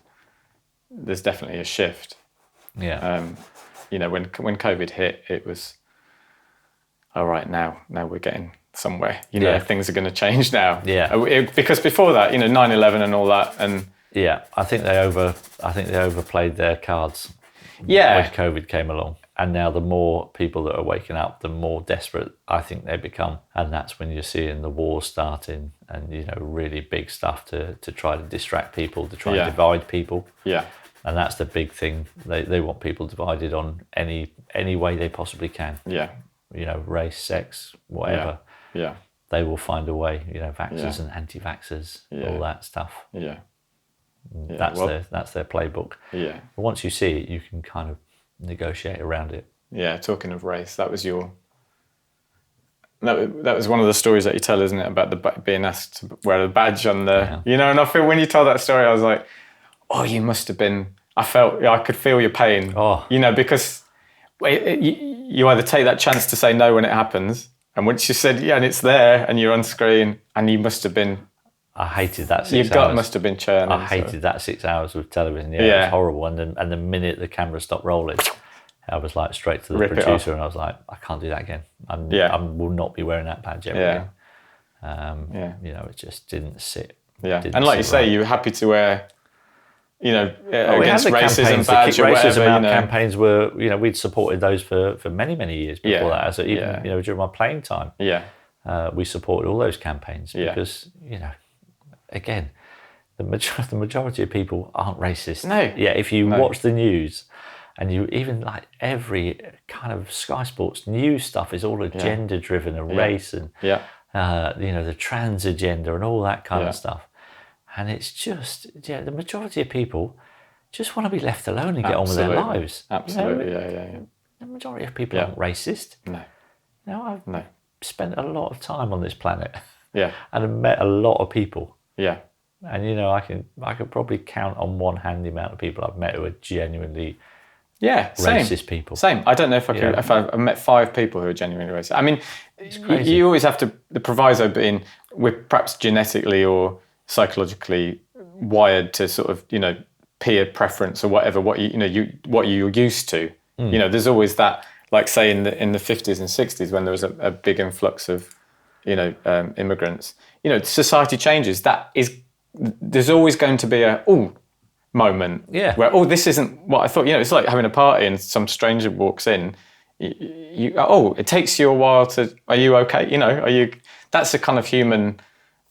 there's definitely a shift. Yeah. You know, when COVID hit, it was, all right, now we're getting somewhere. You know, things are going to change now. Yeah. Because before that, you know, 9/11 and all that, and I think they overplayed their cards. Yeah. When COVID came along, and now the more people that are waking up, the more desperate I think they become, and that's when you're seeing the wars starting, and you know, really big stuff to try to distract people, to try and divide people. Yeah. And that's the big thing. They want people divided on any way they possibly can. Yeah. You know, race, sex, whatever. Yeah. They will find a way, you know, vaxxers and anti-vaxxers, all that stuff. Yeah. That's their playbook. Yeah. But once you see it, you can kind of negotiate around it. Yeah, talking of race, that was That was one of the stories that you tell, isn't it, about being asked to wear a badge on the, and I feel when you told that story, I was like, oh, you must have been, I could feel your pain, because you either take that chance to say no when it happens, and once you said, and it's there, and you're on screen, and you must have been, I hated that 6 hours. Your gut must have been churning. I hated that 6 hours of television. It was horrible. And the minute the camera stopped rolling, I was like straight to the producer, and I was like, I can't do that again. I will not be wearing that badge ever again. It just didn't sit. Yeah, and like you say, you were happy to wear, against racism badge or whatever. Campaigns were, we'd supported those for many, many years before that. So even, during my playing time, we supported all those campaigns because, again, the majority of people aren't racist. No. Yeah, if you watch the news, and you even like every kind of Sky Sports news stuff is all agenda driven, and race and the trans agenda and all that kind of stuff. And it's just the majority of people just want to be left alone and get on with their lives. Absolutely, The majority of people aren't racist. No. I've spent a lot of time on this planet. Yeah. And I've met a lot of people. Yeah. And I could probably count on one hand the amount of people I've met who are genuinely racist people. Same. I don't know if I could, if I've met 5 people who are genuinely racist. I mean, you always have to, the proviso being we're perhaps genetically or psychologically wired to sort of, peer preference or whatever, what you're used to. There's always that, like say in the 50s and 60s when there was a big influx of, immigrants, society changes. There's always going to be a, moment where this isn't what I thought. It's like having a party and some stranger walks in. It takes you a while to. Are you okay? Are you? That's a kind of human.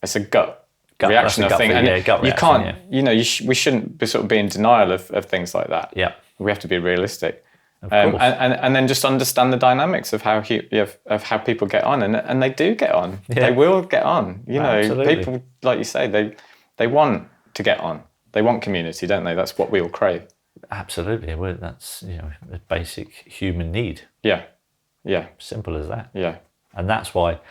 It's a gut reaction of thing, and you can't. We shouldn't be sort of be in denial of things like that. Yeah, we have to be realistic, and then just understand the dynamics of how people get on, and they do get on. Yeah. They will get on. Absolutely. People like you say they want to get on. They want community, don't they? That's what we all crave. Absolutely. Well, that's a basic human need. Yeah. Yeah. Simple as that. Yeah. And that's why,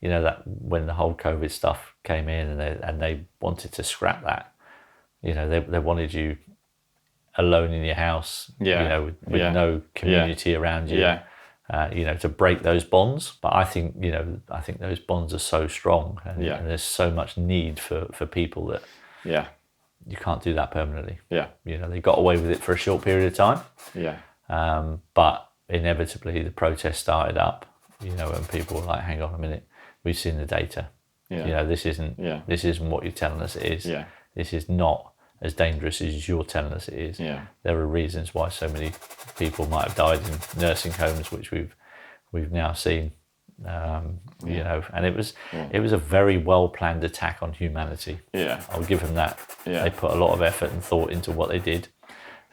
that when the whole COVID stuff came in and they wanted to scrap that, they wanted you alone in your house, with no community around you. Yeah. To break those bonds. But I think those bonds are so strong and there's so much need for people that you can't do that permanently. Yeah. They got away with it for a short period of time. Yeah. But inevitably the protest started up, and people were like, hang on a minute, we've seen the data. Yeah. This isn't what you're telling us it is. Yeah. This is not as dangerous as you're telling us it is. Yeah. There are reasons why so many people might have died in nursing homes, which we've now seen. And it was a very well planned attack on humanity. Yeah, I'll give them that. Yeah. They put a lot of effort and thought into what they did,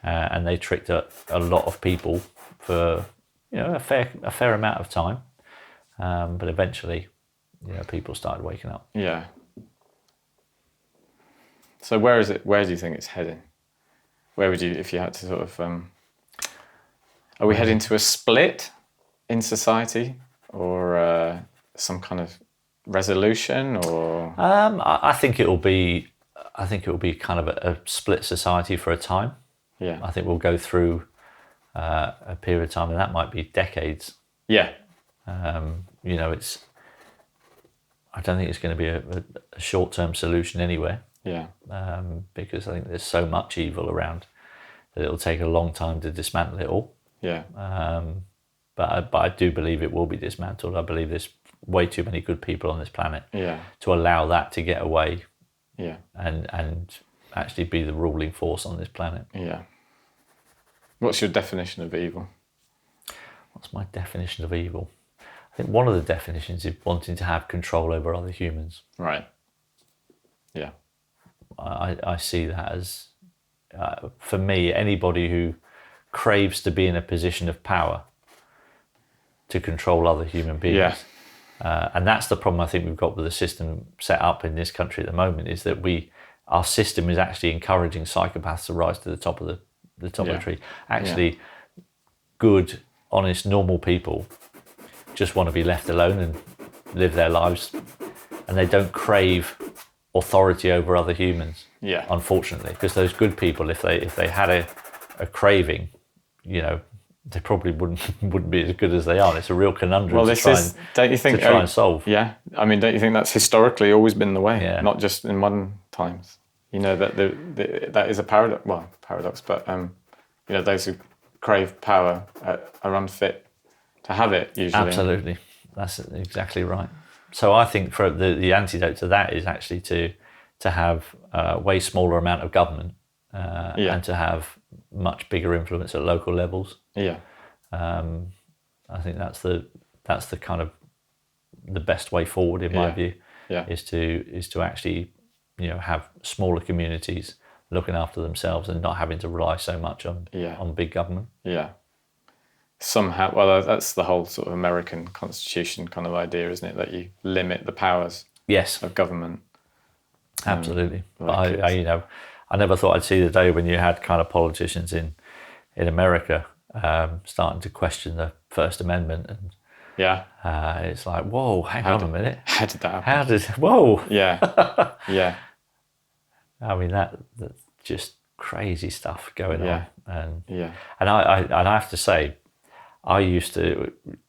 and they tricked a lot of people for a fair amount of time. But eventually, people started waking up. Yeah. So where is it? Where do you think it's heading? Where would you, if you had to sort of, are we heading to a split in society? Or some kind of resolution, or I think it will be kind of a split society for a time. Yeah, I think we'll go through a period of time, and that might be decades. Yeah, it's. I don't think it's going to be a short-term solution anywhere. Yeah, because I think there's so much evil around that it'll take a long time to dismantle it all. Yeah. But I do believe it will be dismantled. I believe there's way too many good people on this planet to allow that to get away and actually be the ruling force on this planet. Yeah. What's your definition of evil? What's my definition of evil? I think one of the definitions is wanting to have control over other humans. Right. Yeah. I see that as, for me, anybody who craves to be in a position of power to control other human beings. Yeah. And that's the problem I think we've got with the system set up in this country at the moment, is that our system is actually encouraging psychopaths to rise to the top of the tree. Actually, good, honest, normal people just want to be left alone and live their lives, and they don't crave authority over other humans. Yeah. Unfortunately, because those good people, if they had a craving, you know, they probably wouldn't be as good as they are. It's a real conundrum to try and solve. Yeah, I mean, don't you think that's historically always been the way, Yeah. not just in modern times? You know, that that is a paradox. Well, paradox, but you know, those who crave power are unfit to have it usually. Absolutely, that's exactly right. So I think for the antidote to that is actually to have a way smaller amount of government and to have much bigger influence at local levels. Yeah. I think that's the kind of the best way forward in my view. Yeah. Is to actually, you know, have smaller communities looking after themselves and not having to rely so much on big government. Yeah. Somehow, well, that's the whole sort of American Constitution kind of idea, isn't it? That you limit the powers of government. Absolutely. But I, you know, I never thought I'd see the day when you had kind of politicians in America starting to question the First Amendment, and it's like, whoa, hang on a minute. How did that happen? Whoa. Yeah. Yeah. I mean, that's just crazy stuff going on. And I have to say,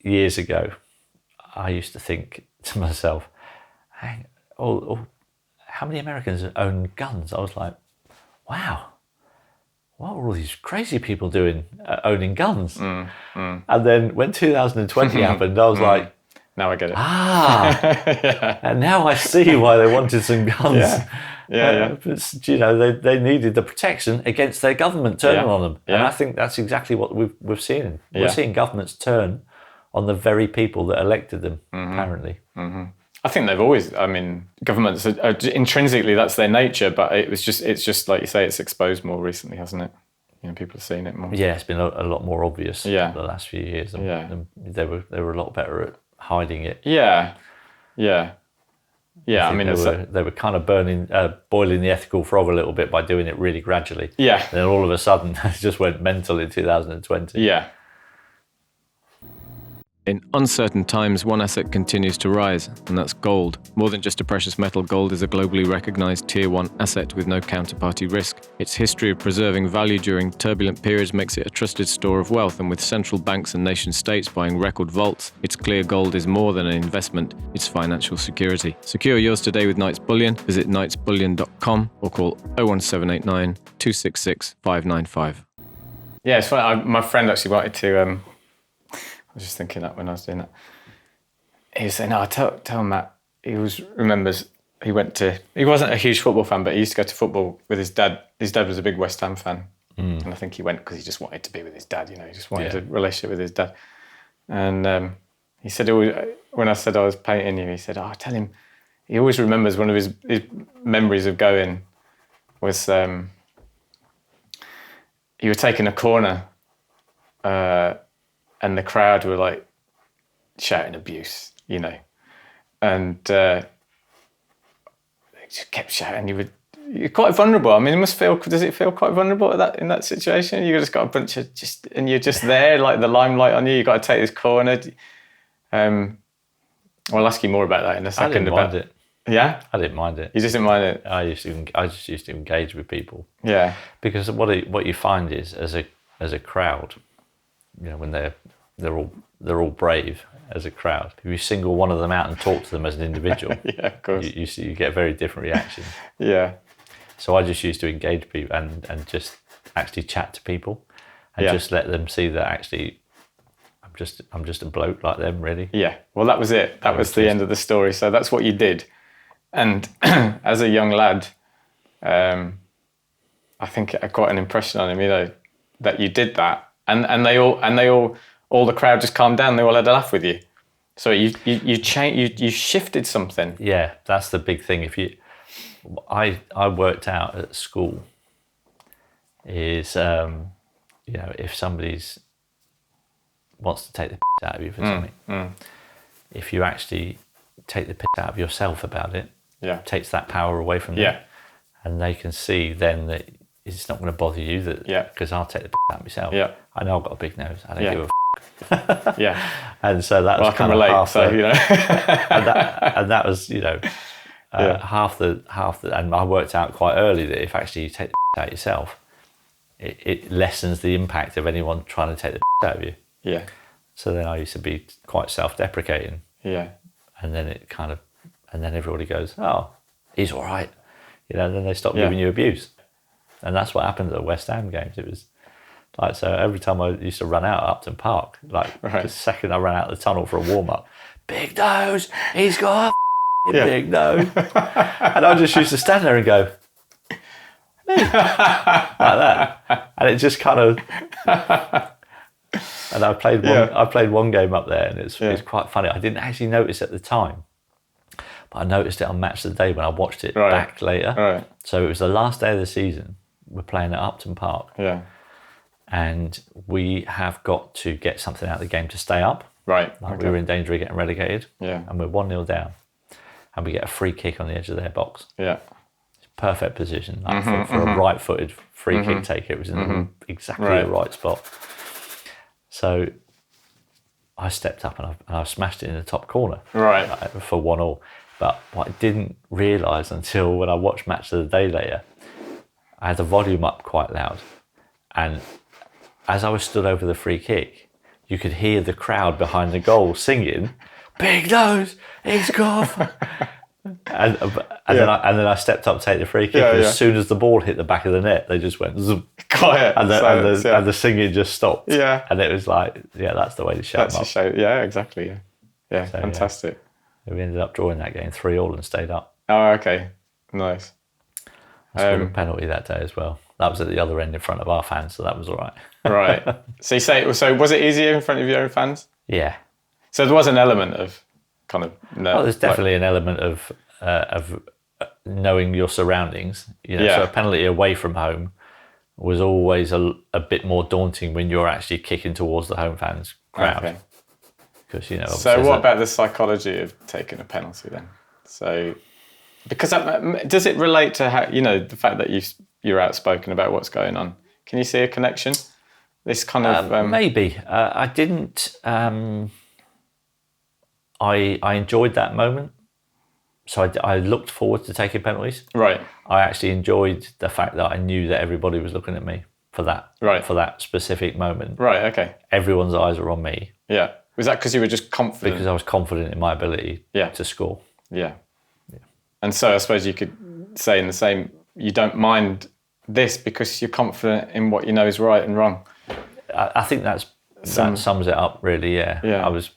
years ago, I used to think to myself, how many Americans own guns? I was like, wow, what are all these crazy people doing owning guns? And then when 2020 happened, I was like, now I get it. And now I see why they wanted some guns. But, you know, they needed the protection against their government turning on them. And I think that's exactly what we've seen. We're seeing governments turn on the very people that elected them, apparently. I think they've always, I mean, governments are intrinsically, that's their nature, but it's just like you say, it's exposed more recently, hasn't it? You know, people are seeing it more. Yeah, it's been a lot more obvious the last few years. They were a lot better at hiding it. Yeah. I mean, they were kind of boiling the ethical frog a little bit by doing it really gradually. Yeah. Then all of a sudden, it just went mental in 2020. Yeah. In uncertain times, one asset continues to rise, and that's gold. More than just a precious metal, gold is a globally recognized Tier 1 asset with no counterparty risk. Its history of preserving value during turbulent periods makes it a trusted store of wealth, and with central banks and nation-states buying record vaults, it's clear gold is more than an investment, it's financial security. Secure yours today with Knights Bullion. Visit knightsbullion.com or call 01789 266 595. Yeah, it's funny. My friend actually wanted to... I was just thinking that when I was doing that. He was saying, tell Matt, he remembers he wasn't a huge football fan, but he used to go to football with his dad. His dad was a big West Ham fan. And I think he went because he just wanted to be with his dad, you know, he just wanted a relationship with his dad. And he said, when I said I was painting you, he said, tell him, he always remembers one of his memories of going was he was taking a corner and the crowd were like shouting abuse, you know, and they just kept shouting. You're quite vulnerable. I mean, does it feel quite vulnerable in that situation? You just got a bunch of and you're just there, like the limelight on you. You got to take this corner. I'll ask you more about that in a second. I didn't mind it. Yeah, I didn't mind it. You just didn't mind it. I just used to engage with people. Yeah, because what you find is as a crowd, you know, when they're all brave as a crowd. If you single one of them out and talk to them as an individual, of course, you get a very different reaction. Yeah. So I just used to engage people and just actually chat to people and just let them see that actually I'm just a bloke like them, really. Yeah. Well, that was it. That was the end of the story. So that's what you did. And as a young lad, I think it had quite an impression on him, you know, that you did that. And they all the crowd just calmed down. They all had a laugh with you. So you changed. You shifted something. Yeah, that's the big thing. I worked out at school is you know, if somebody's wants to take the piss out of you for something, if you actually take the piss out of yourself about it, takes that power away from them, and they can see then that it's not going to bother you because I'll take the piss out of myself. I know I've got a big nose. I don't give a f***. Yeah. And so that was kind of relate, half so, the, you know. and that was, half the, and I worked out quite early that if actually you take the out yourself, it lessens the impact of anyone trying to take the out of you. Yeah. So then I used to be quite self-deprecating. Yeah. And then and then everybody goes, oh, he's all right. And then they stop giving you abuse. And that's what happened at the West Ham games. It was like, so every time I used to run out at Upton Park, like the second I ran out of the tunnel for a warm-up, big nose, he's got a big nose. And I just used to stand there and go, like that. And it just kind of, and I played one game up there, and it's quite funny. I didn't actually notice at the time, but I noticed it on Match of the Day when I watched it back later. Right. So it was the last day of the season. We're playing at Upton Park. Yeah. And we have got to get something out of the game to stay up. Right. Like we were in danger of getting relegated. Yeah. And we're 1-0 down. And we get a free kick on the edge of their box. Yeah. Perfect position. Like for a right-footed free kick taker. It was in exactly the right spot. So I stepped up and I smashed it in the top corner. Right. For 1-1. But what I didn't realise until when I watched Match of the Day later, I had the volume up quite loud. And as I was stood over the free kick, you could hear the crowd behind the goal singing, "Big nose, he's gone." and then I stepped up to take the free kick. And as soon as the ball hit the back of the net, they just went zoom. Got it. And the singing just stopped. Yeah. And it was like, that's the way to shout them up. Yeah, exactly. Yeah, so, fantastic. We ended up drawing that game 3-3 and stayed up. Oh, okay. Nice. I scored a penalty that day as well. That was at the other end in front of our fans, so that was all right. Right. So was it easier in front of your own fans? Yeah. So there was an element of kind of... there's definitely an element of knowing your surroundings. So a penalty away from home was always a bit more daunting when you're actually kicking towards the home fans crowd. Okay. Because, so what about the psychology of taking a penalty then? So... Because does it relate to how, the fact that you're outspoken about what's going on? Can you see a connection? This kind of... Maybe. I didn't... I enjoyed that moment. So I looked forward to taking penalties. Right. I actually enjoyed the fact that I knew that everybody was looking at me for that. Right. For that specific moment. Right, okay. Everyone's eyes were on me. Yeah. Was that because you were just confident? Because I was confident in my ability to score. Yeah. And so I suppose you could say in the same, you don't mind this because you're confident in what you know is right and wrong. I think that sums it up really. Yeah. I was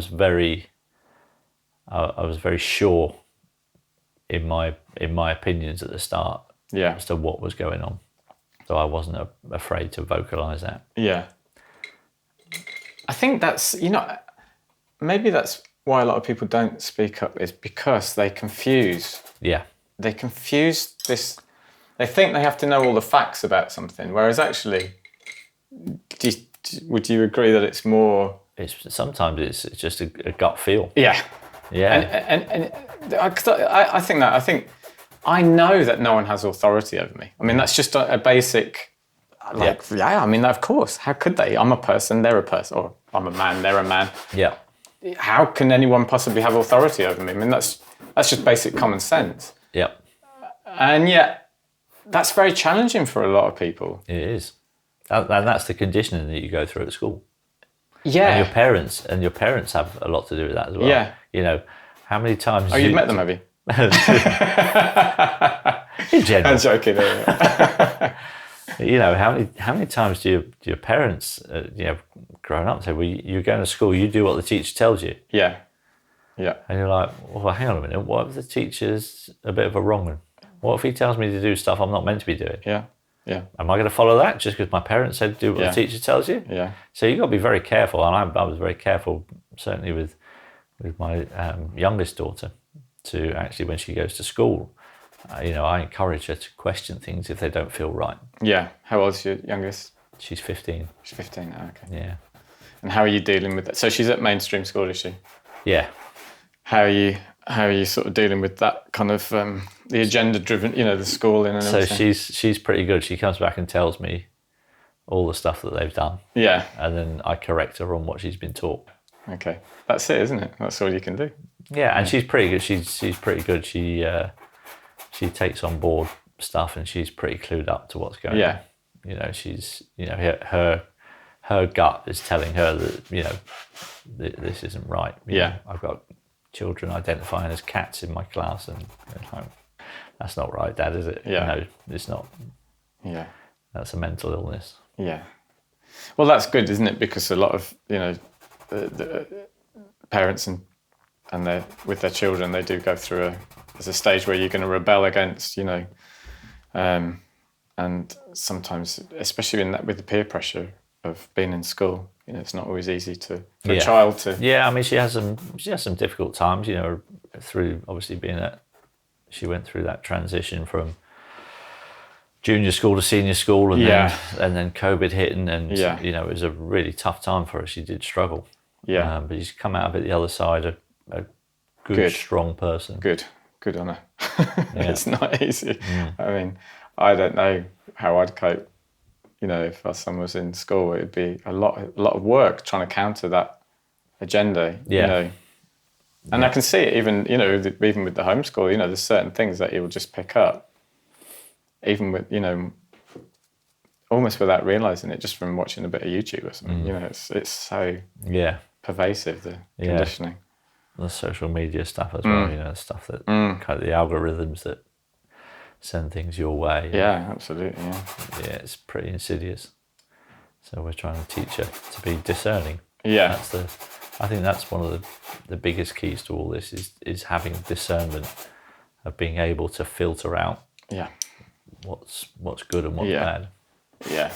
very sure in my opinions at the start. Yeah. As to what was going on, so I wasn't afraid to vocalise that. Yeah. I think that's maybe that's why a lot of people don't speak up, is because they confuse. Yeah. They confuse this. They think they have to know all the facts about something, whereas actually, would you agree that it's more? Sometimes it's just a gut feel. Yeah. Yeah. And I think I know that no one has authority over me. I mean, that's just a basic. I mean, of course. How could they? I'm a person. They're a person. Or I'm a man. They're a man. Yeah. How can anyone possibly have authority over me? I mean, that's just basic common sense. Yep. And yet, that's very challenging for a lot of people. It is. And that's the conditioning that you go through at school. Yeah. And your parents have a lot to do with that as well. Yeah. How many times... Oh, you've met them, have you? In general. I'm joking. How many times do your parents, growing up, say, well, you're going to school, you do what the teacher tells you. Yeah. Yeah. And you're like, well, hang on a minute, what if the teacher's a bit of a wrong one? What if he tells me to do stuff I'm not meant to be doing? Yeah. Yeah. Am I going to follow that just because my parents said do what the teacher tells you? Yeah. So you've got to be very careful, and I was very careful, certainly with my youngest daughter, to actually, when she goes to school, I encourage her to question things if they don't feel right. Yeah. How old's your youngest? She's 15. She's 15, okay. Yeah. And how are you dealing with that? So she's at mainstream school, is she? Yeah. How are you sort of dealing with that kind of the agenda driven, the schooling and everything? So she's pretty good. She comes back and tells me all the stuff that they've done. Yeah. And then I correct her on what she's been taught. Okay. That's it, isn't it? That's all you can do. Yeah, and she's pretty good. She's pretty good. She takes on board stuff, and she's pretty clued up to what's going on. You know, she's, you know, her gut is telling her that, you know, this isn't right. You know, I've got children identifying as cats in my class, and like, that's not right, Dad, is it? Yeah. No, it's not. Yeah. That's a mental illness. Yeah. Well, that's good, isn't it? Because a lot of, you know, the parents and with their children, they do go through there's a stage where you're going to rebel against, you know, and sometimes, especially with the peer pressure of being in school, you know, it's not always easy for a child to. Yeah, I mean, she has some difficult times, you know, through obviously she went through that transition from junior school to senior school, and then COVID hit, and you know, it was a really tough time for her. She did struggle. Yeah, but she's come out of it the other side a good, strong person. Good on her. It's not easy. I mean, I don't know how I'd cope. You know, if our son was in school, it'd be a lot of work trying to counter that agenda. Yeah. You know, and I can see it even, you know, even with the homeschool. You know, there's certain things that he will just pick up, even with, you know, almost without realising it, just from watching a bit of YouTube or something. You know, it's so pervasive, the conditioning. The social media stuff as well, you know, stuff that kind of the algorithms that send things your way. Yeah, absolutely. Yeah, it's pretty insidious. So we're trying to teach her to be discerning. Yeah, I think that's one of the biggest keys to all this is having discernment, of being able to filter out. What's good and what's bad. Yeah.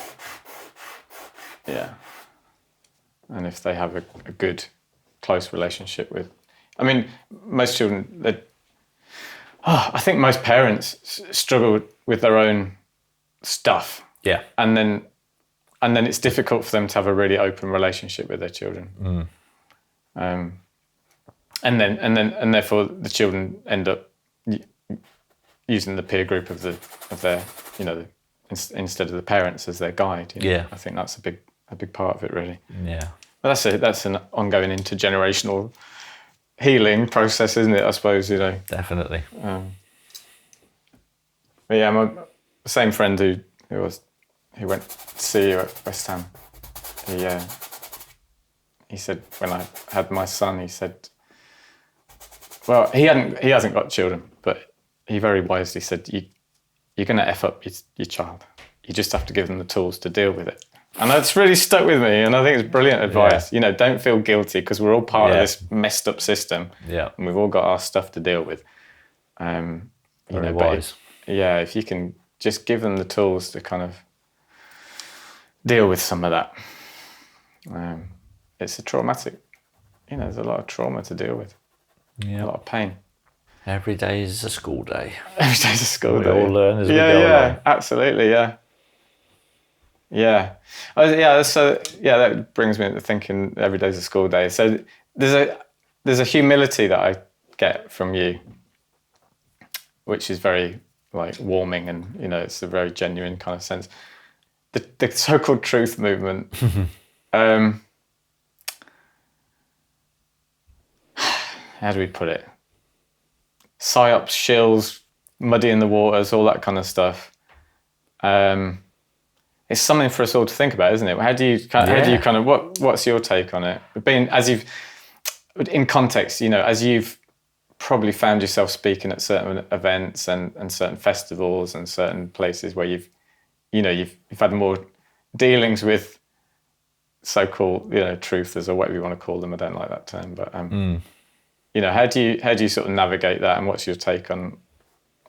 And if they have a good, close relationship with, I mean, most children, I think most parents struggle with their own stuff. Yeah. And then it's difficult for them to have a really open relationship with their children. And therefore the children end up using the peer group of their, you know, instead of the parents as their guide. You know? Yeah. I think that's a big part of it, really. Yeah. But that's an ongoing intergenerational healing process, isn't it? I suppose, you know. Definitely. But yeah, my same friend who went to see you at West Ham. He said when I had my son, he said, well, he hasn't got children, but he very wisely said, you're going to F up your child. You just have to give them the tools to deal with it. And that's really stuck with me, and I think it's brilliant advice. You know, don't feel guilty, because we're all part of this messed up system. Yeah. And we've all got our stuff to deal with. Very wise. If you can just give them the tools to kind of deal with some of that. It's a traumatic, you know, there's a lot of trauma to deal with. Yeah. A lot of pain. Every day is a school day. Every day is a school day. We all learn as we go along. Yeah, absolutely, yeah. So that brings me to thinking every day's a school day. So there's a humility that I get from you, which is very like warming, and you know, it's a very genuine kind of sense. The so-called truth movement. How do we put it? Psyops, shills, muddy in the waters, all that kind of stuff. It's something for us all to think about, isn't it? How do you what's your take on it? Being, as you've, in context, you know, as you've probably found yourself speaking at certain events and certain festivals and certain places where you've had more dealings with so-called, you know, truthers, or whatever you want to call them. I don't like that term, but you know, how do you sort of navigate that, and what's your take on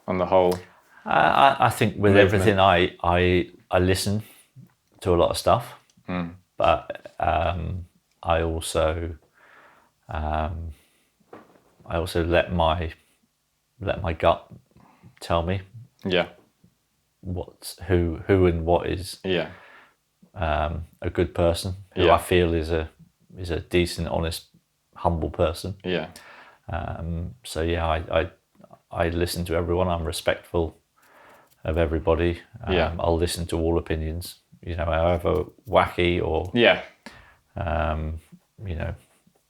the whole? I think with everything, I listen to a lot of stuff, but I also let my gut tell me who and what is a good person, who I feel is a decent, honest, humble person. I listen to everyone. I'm respectful of everybody. I'll listen to all opinions. however wacky or yeah,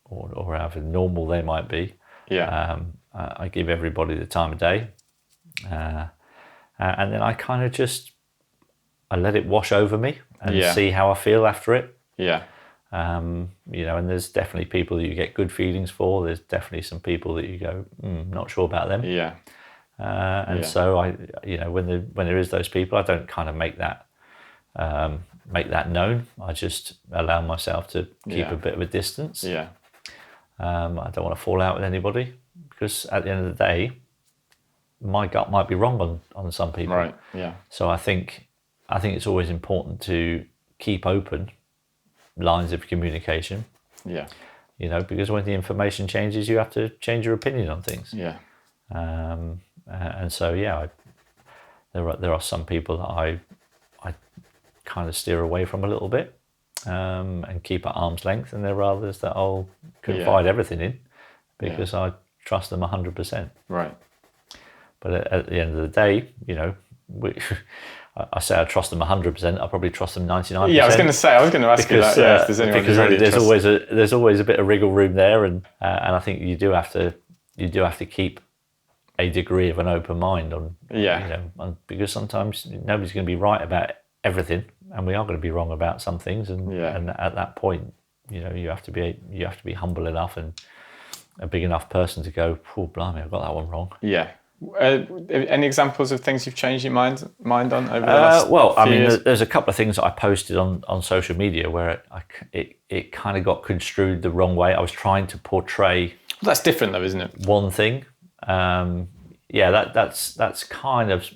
or however normal they might be. Yeah. I give everybody the time of day, and then I kind of I let it wash over me and see how I feel after it. Yeah. And there's definitely people that you get good feelings for. There's definitely some people that you go, not sure about them. Yeah. So when there is those people, I don't kind of make that known. I just allow myself to keep a bit of a distance. Yeah. I don't want to fall out with anybody, because at the end of the day, my gut might be wrong on some people. Right. Yeah. So I think it's always important to keep open lines of communication. Yeah. Because when the information changes, you have to change your opinion on things. Yeah. And so there are some people that I kind of steer away from a little bit, and keep at arm's length, and there are others that I'll confide everything in, because I trust them 100%. Right. But at the end of the day, I say I trust them 100%. I probably trust them 99%. Yeah, I was going to ask you that. If there's anyone because really there's always a bit of wriggle room there, and I think you do have to keep a degree of an open mind because sometimes nobody's going to be right about everything, and we are going to be wrong about some things, and at that point, you have to be humble enough and a big enough person to go, oh blimey, I got that one wrong. Yeah. Any examples of things you've changed your mind on over the last few years? There's a couple of things that I posted on social media where it kind of got construed the wrong way. I was trying to portray. That's different though, isn't it? One thing. That's kind of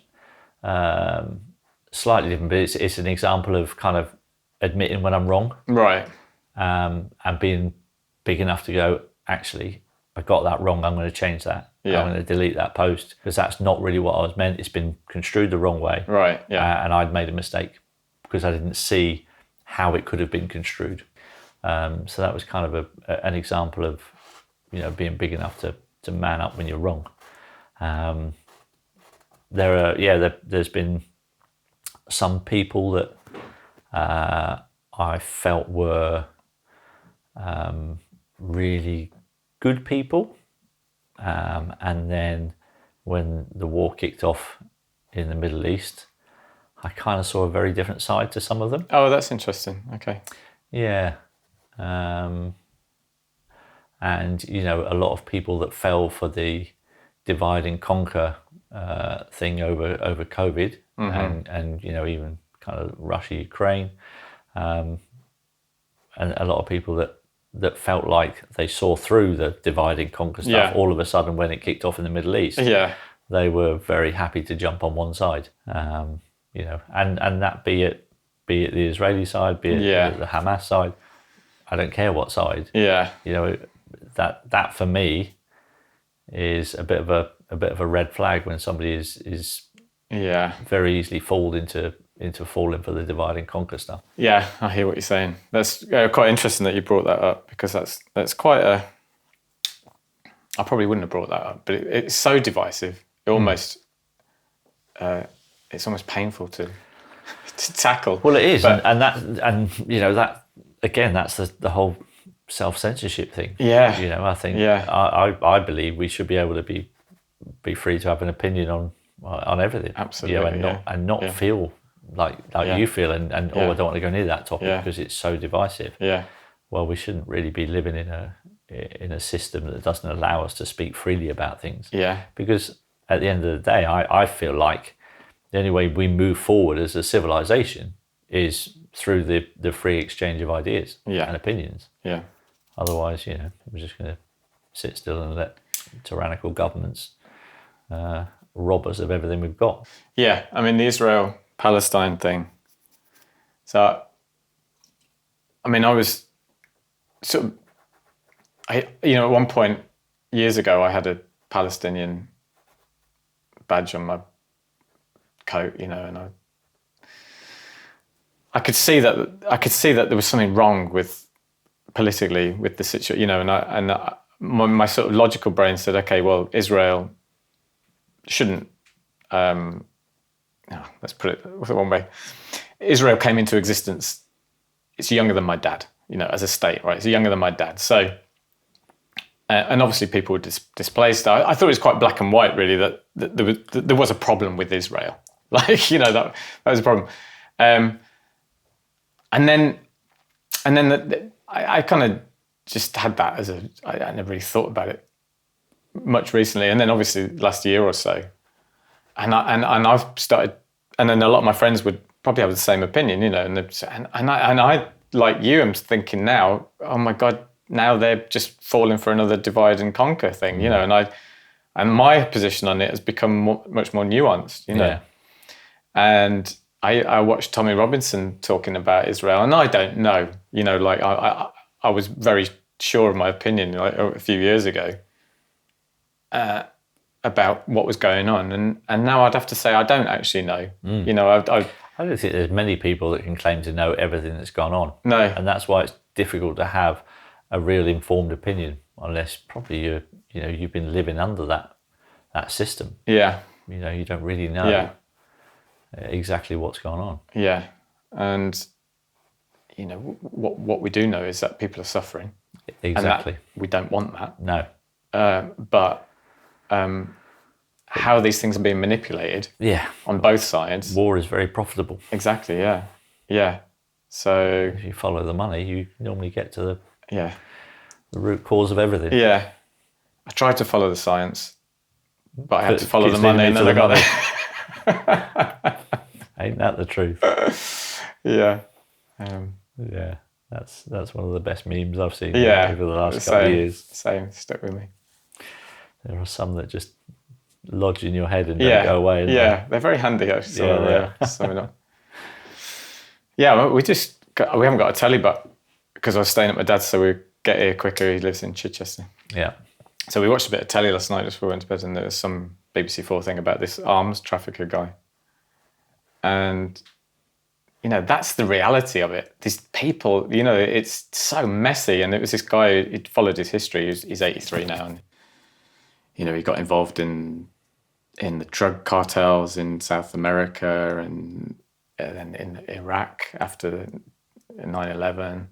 slightly different, but it's an example of kind of admitting when I'm wrong. Right. And being big enough to go, actually, I got that wrong. I'm going to change that. Yeah. I'm going to delete that post, because that's not really what I was meant. It's been construed the wrong way. Right. Yeah. And I'd made a mistake because I didn't see how it could have been construed. So that was kind of an example of, being big enough to man up when you're wrong. There's been some people that I felt were really good people. And then when the war kicked off in the Middle East, I kind of saw a very different side to some of them. Oh, that's interesting. Okay. Yeah. And, a lot of people that fell for the divide and conquer thing over COVID, and even kind of Russia, Ukraine, and a lot of people that felt like they saw through the divide and conquer stuff all of a sudden when it kicked off in the Middle East. Yeah. They were very happy to jump on one side, and that be it the Israeli side, be it the Hamas side. I don't care what side. Yeah. That for me is a bit of a red flag when somebody is very easily fooled into falling for the divide and conquer stuff. Yeah, I hear what you're saying. That's quite interesting that you brought that up, because that's quite a. I probably wouldn't have brought that up, but it's so divisive. It almost it's almost painful to tackle. Well, it is, that again, that's the whole self-censorship thing. Yeah, I think I believe we should be able to be free to have an opinion on everything. Absolutely, and not feel like you feel, and I don't want to go near that topic because it's so divisive. Yeah. Well, we shouldn't really be living in a system that doesn't allow us to speak freely about things. Yeah. Because at the end of the day, I feel like the only way we move forward as a civilization is through the free exchange of ideas and opinions. Yeah. Otherwise, we're just going to sit still and let tyrannical governments rob us of everything we've got. Yeah, I mean, the Israel-Palestine thing. So, I mean, I was sort of, at one point years ago, I had a Palestinian badge on my coat, and I could see that there was something wrong politically with the situation, and my sort of logical brain said, okay, well, Israel shouldn't. Let's put it one way. Israel came into existence, it's younger than my dad, as a state, right? It's younger than my dad. So, and obviously people were displaced. I thought it was quite black and white, really, that there was a problem with Israel. Like, that was a problem. And then I kind of just had that as I never really thought about it much recently. And then obviously last year or so, and I've started, and then a lot of my friends would probably have the same opinion, and I like you, I'm thinking now, oh my God, now they're just falling for another divide and conquer thing, and my position on it has become much more nuanced, Yeah. And I watched Tommy Robinson talking about Israel, and I don't know, like I was very sure of my opinion like a few years ago about what was going on, and now I'd have to say I don't actually know. I don't think there's many people that can claim to know everything that's gone on. No, and that's why it's difficult to have a real informed opinion unless probably you've been living under that system. Yeah, you don't really know exactly what's going on. Yeah, and what we do know is that people are suffering. Exactly. And that we don't want that. No. But how these things are being manipulated. Yeah. On both sides. War is very profitable. Exactly. Yeah. Yeah. So if you follow the money, you normally get to the root cause of everything. Yeah. I tried to follow the science, but I had to follow the money, and then I got there. Ain't that the truth? Yeah. Yeah. That's one of the best memes I've seen over the last couple of years. Same, stuck with me. There are some that just lodge in your head and don't go away. They're very handy actually. We haven't got a telly, but because I was staying at my dad's, so we get here quicker. He lives in Chichester. Yeah. So we watched a bit of telly last night just before we went to bed, and there was some BBC 4 thing about this arms trafficker guy. And that's the reality of it. These people, it's so messy. And it was this guy, he'd followed his history. He's 83 now. And, he got involved in the drug cartels in South America and then in Iraq after 9/11,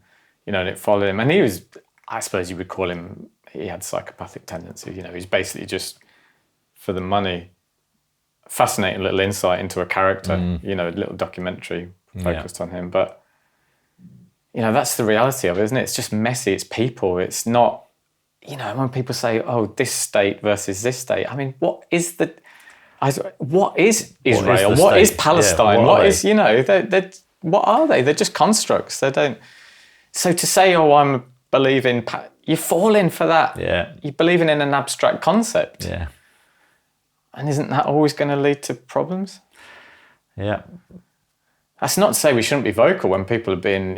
and it followed him. And he was, I suppose you would call him, he had psychopathic tendencies. He's basically just for the money. Fascinating little insight into a character, a little documentary focused on him. But, that's the reality of it, isn't it? It's just messy. It's people. It's not, when people say, oh, this state versus this state, I mean, what is Israel? What is Palestine? What is, what are they? They're just constructs. They don't. So to say, oh, I'm believing, you're falling for that. Yeah. You're believing in an abstract concept. Yeah. And isn't that always going to lead to problems? Yeah. That's not to say we shouldn't be vocal when people are being,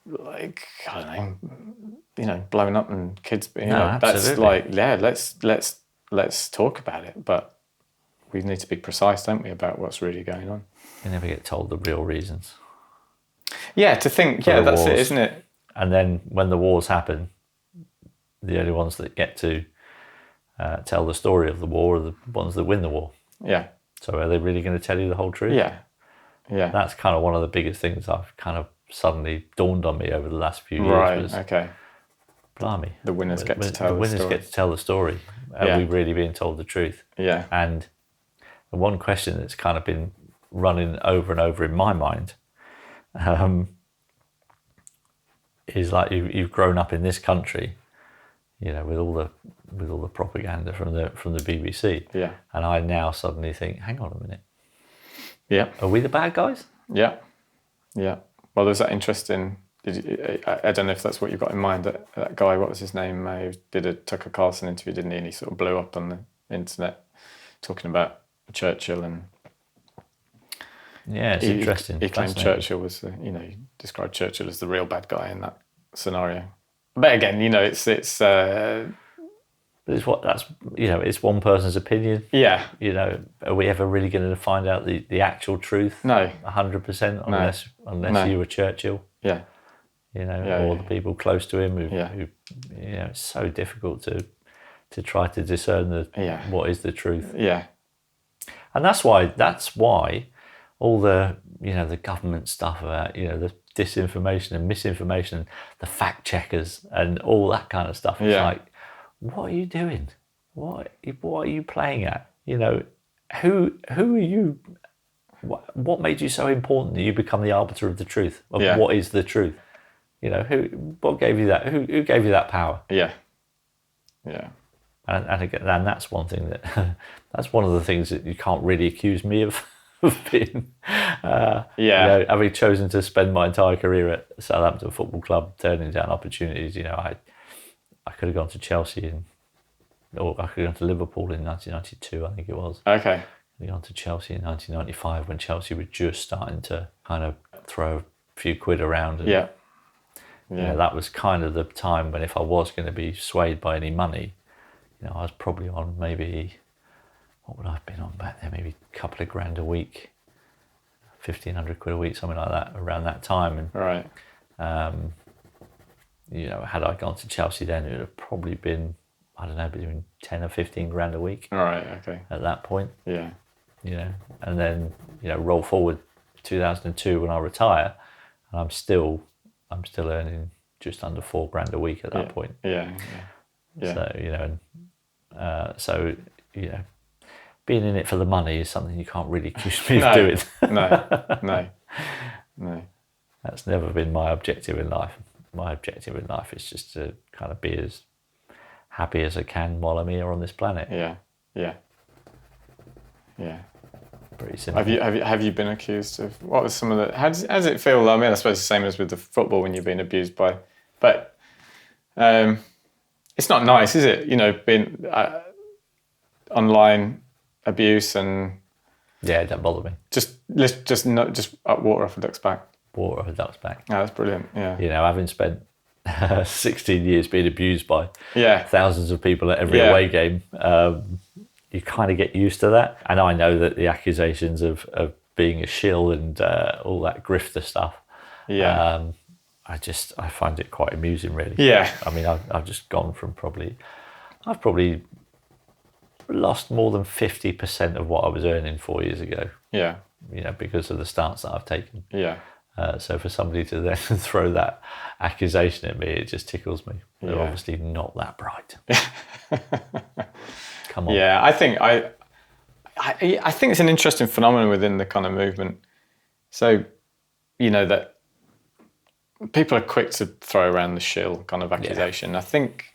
like, I don't know, blowing up and kids being, that's like, let's talk about it. But we need to be precise, don't we, about what's really going on. You never get told the real reasons. Yeah, to think, that's it, isn't it? And then when the wars happen, the only ones that get to tell the story of the war are the ones that win the war. Yeah. So are they really going to tell you the whole truth? Yeah. Yeah. That's kind of one of the biggest things I've kind of suddenly dawned on me over the last few years. Right, was, okay. Blimey. The winners get to tell the story. The winners get to tell the story. Are we really being told the truth? Yeah. And the one question that's kind of been running over and over in my mind is like you've grown up in this country, with all the propaganda from the BBC. Yeah. And I now suddenly think, hang on a minute. Yeah. Are we the bad guys? Yeah. Yeah. Well, there's that interesting. I don't know if that's what you've got in mind. That guy, what was his name? Who did a Tucker Carlson interview, didn't he? And he sort of blew up on the internet talking about Churchill and. Yeah, it's interesting. He claimed Churchill was, he described Churchill as the real bad guy in that scenario. But again, it's. But it's one person's opinion. Yeah. Are we ever really going to find out the actual truth? No. 100% unless you were Churchill. Yeah. Or the people close to him who it's so difficult to try to discern what is the truth. Yeah. And that's why all the, the government stuff about, the disinformation and misinformation, the fact checkers and all that kind of stuff. It's like, what are you doing? What are you playing at? Who are you? What made you so important that you become the arbiter of the truth of what is the truth? What gave you that? Who gave you that power? Yeah. And again, and that's one thing that's one of the things that you can't really accuse me of being. Having chosen to spend my entire career at Southampton Football Club, turning down opportunities. I could have gone to Chelsea or I could have gone to Liverpool in 1992, I think it was. Okay. I gone to Chelsea in 1995 when Chelsea were just starting to kind of throw a few quid around. And, that was kind of the time when if I was going to be swayed by any money, I was probably on maybe, what would I have been on back then? Maybe a couple of grand a week, 1,500 quid a week, something like that, around that time. And, right. Had I gone to Chelsea then, it would have probably been, I don't know, between 10 or 15 grand a week. All right, okay. At that point. Yeah. And then, roll forward 2002 when I retire, and I'm still earning just under 4 grand a week at that point. Yeah. So, being in it for the money is something you can't really accuse me of doing. No. That's never been my objective in life. My objective in life is just to kind of be as happy as I can while I'm here on this planet. Yeah. Pretty simple. Have you been accused of, what was some of the, how does it feel? I mean, I suppose the same as with the football when you've been abused by, but it's not nice, is it? Being online abuse and. Yeah, it don't bother me. Just water off a duck's back. Water off a duck's back. Oh, that's brilliant. Yeah. Having spent 16 years being abused by thousands of people at every away game, you kind of get used to that. And I know that the accusations of being a shill and all that grifter stuff, I find it quite amusing, really. Yeah. I mean, I've just gone from I've probably lost more than 50% of what I was earning 4 years ago. Yeah. Because of the stance that I've taken. Yeah. So for somebody to then throw that accusation at me, it just tickles me. They're obviously not that bright. Come on. Yeah, I think it's an interesting phenomenon within the kind of movement. So, that people are quick to throw around the shill kind of accusation. I think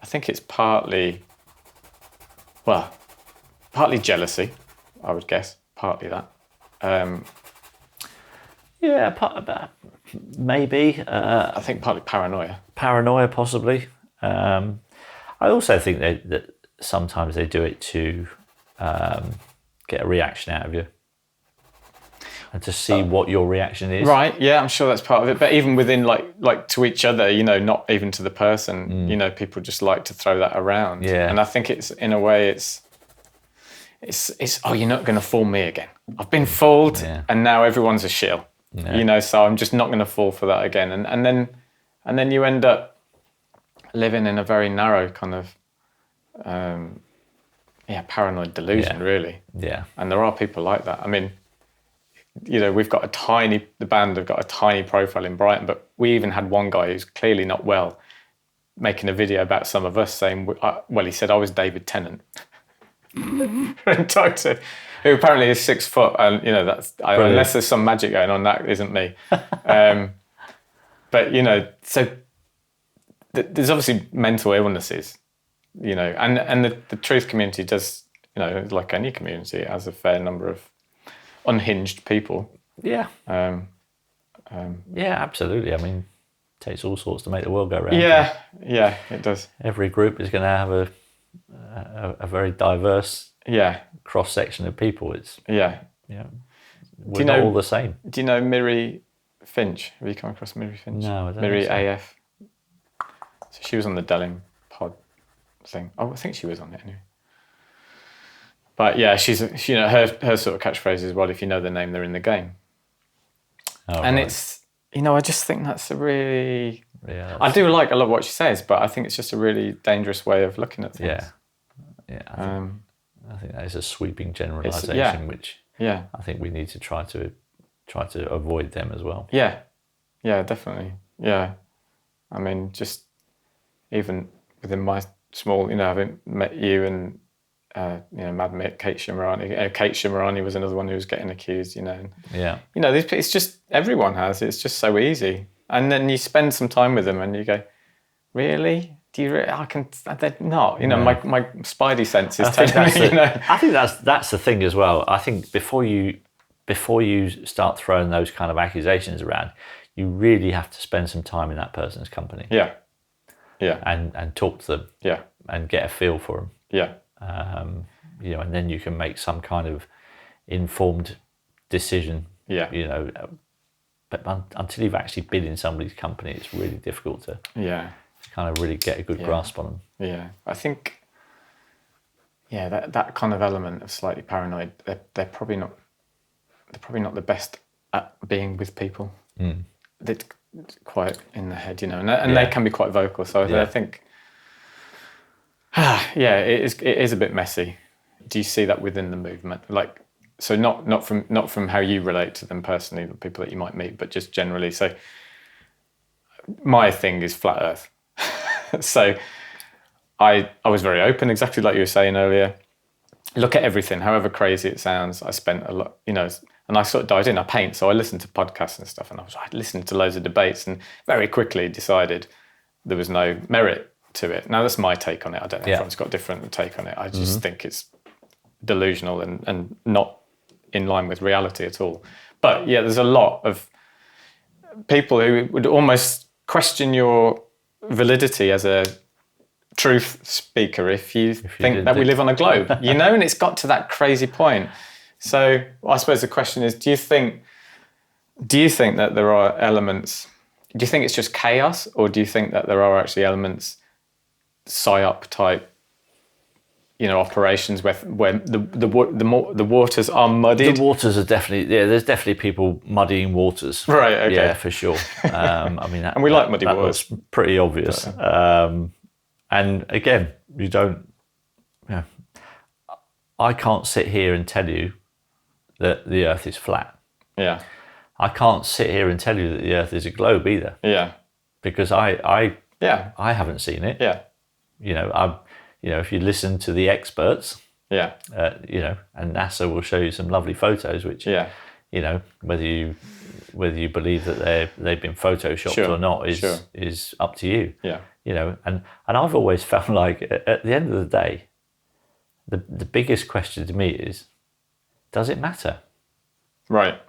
it's partly jealousy, I would guess. Partly that. Maybe. I think partly paranoia. Paranoia, possibly. I also think that sometimes they do it to get a reaction out of you and to see what your reaction is. Right, yeah, I'm sure that's part of it. But even within, like to each other, not even to the person, people just like to throw that around. Yeah. And I think it's, in a way, it's oh, you're not going to fool me again. I've been fooled, and now everyone's a shill. Yeah. So I'm just not going to fall for that again. And then you end up living in a very narrow kind of paranoid delusion, really. Yeah. And there are people like that. I mean, we've got the band have got a tiny profile in Brighton, but we even had one guy who's clearly not well making a video about some of us saying, he said, I was David Tennant. Who apparently is 6 foot, and unless there's some magic going on, that isn't me. But so there's obviously mental illnesses, and the truth community does, like any community, it has a fair number of unhinged people. Yeah. Absolutely. I mean, it takes all sorts to make the world go round. Yeah, it does. Every group is going to have a very diverse cross section of people. It's we're not all the same. Do you know Miri Finch? Have you come across Miri Finch? No, I don't. Miri AF. So she was on the Delling pod thing. Oh, I think she was on it anyway. But yeah, she's her sort of catchphrase is, well, if you know the name, they're in the game. Oh, and right. it's I just think that's a really I do like a lot of what she says, but I think it's just a really dangerous way of looking at things. I think that is a sweeping generalisation, which Yeah. I think we need to try to avoid them as well. Yeah. Yeah, definitely. Yeah. I mean, just even within my small, having met you and, Mad Mick, Kate Shimarani. Kate Shimarani was another one who was getting accused, And, it's just, everyone has. It's just so easy. And then you spend some time with them and you go, really? Do you? They're not. My spidey sense is telling me. I think that's the thing as well. I think before you start throwing those kind of accusations around, you really have to spend some time in that person's company. Yeah. Yeah. And talk to them. Yeah. And get a feel for them. Yeah. And then you can make some kind of informed decision. Yeah. But until you've actually been in somebody's company, it's really difficult to. Yeah. To kind of really get a good grasp on them. Yeah, I think. Yeah, that kind of element of slightly paranoid. They're probably not the best at being with people. They're quite in the head, and they can be quite vocal. So I think. It is a bit messy. Do you see that within the movement? Like, so not from how you relate to them personally, the people that you might meet, but just generally. So my thing is flat Earth. So I was very open, exactly like you were saying earlier. Look at everything, however crazy it sounds. I spent a lot, and I sort of dived in. I paint, so I listened to podcasts and stuff, and I listened to loads of debates and very quickly decided there was no merit to it. Now, that's my take on it. I don't know, everyone's got a different take on it. I just think it's delusional and not in line with reality at all. But yeah, there's a lot of people who would almost question your validity as a truth speaker if you think that we live on a globe, and it's got to that crazy point. So I suppose the question is, do you think that there are elements, do you think it's just chaos, or do you think that there are actually elements, psyop type, operations where the waters are muddied? The waters are definitely, there's definitely people muddying waters. Right, okay. Yeah, for sure. And we like muddy waters. That's pretty obvious. And again, I can't sit here and tell you that the Earth is flat. Yeah. I can't sit here and tell you that the Earth is a globe either. Yeah. Because I haven't seen it. Yeah. If you listen to the experts, and NASA will show you some lovely photos, which, whether you believe that they've been photoshopped or not is up to you. Yeah. And I've always felt like at the end of the day, the biggest question to me is, does it matter? Right.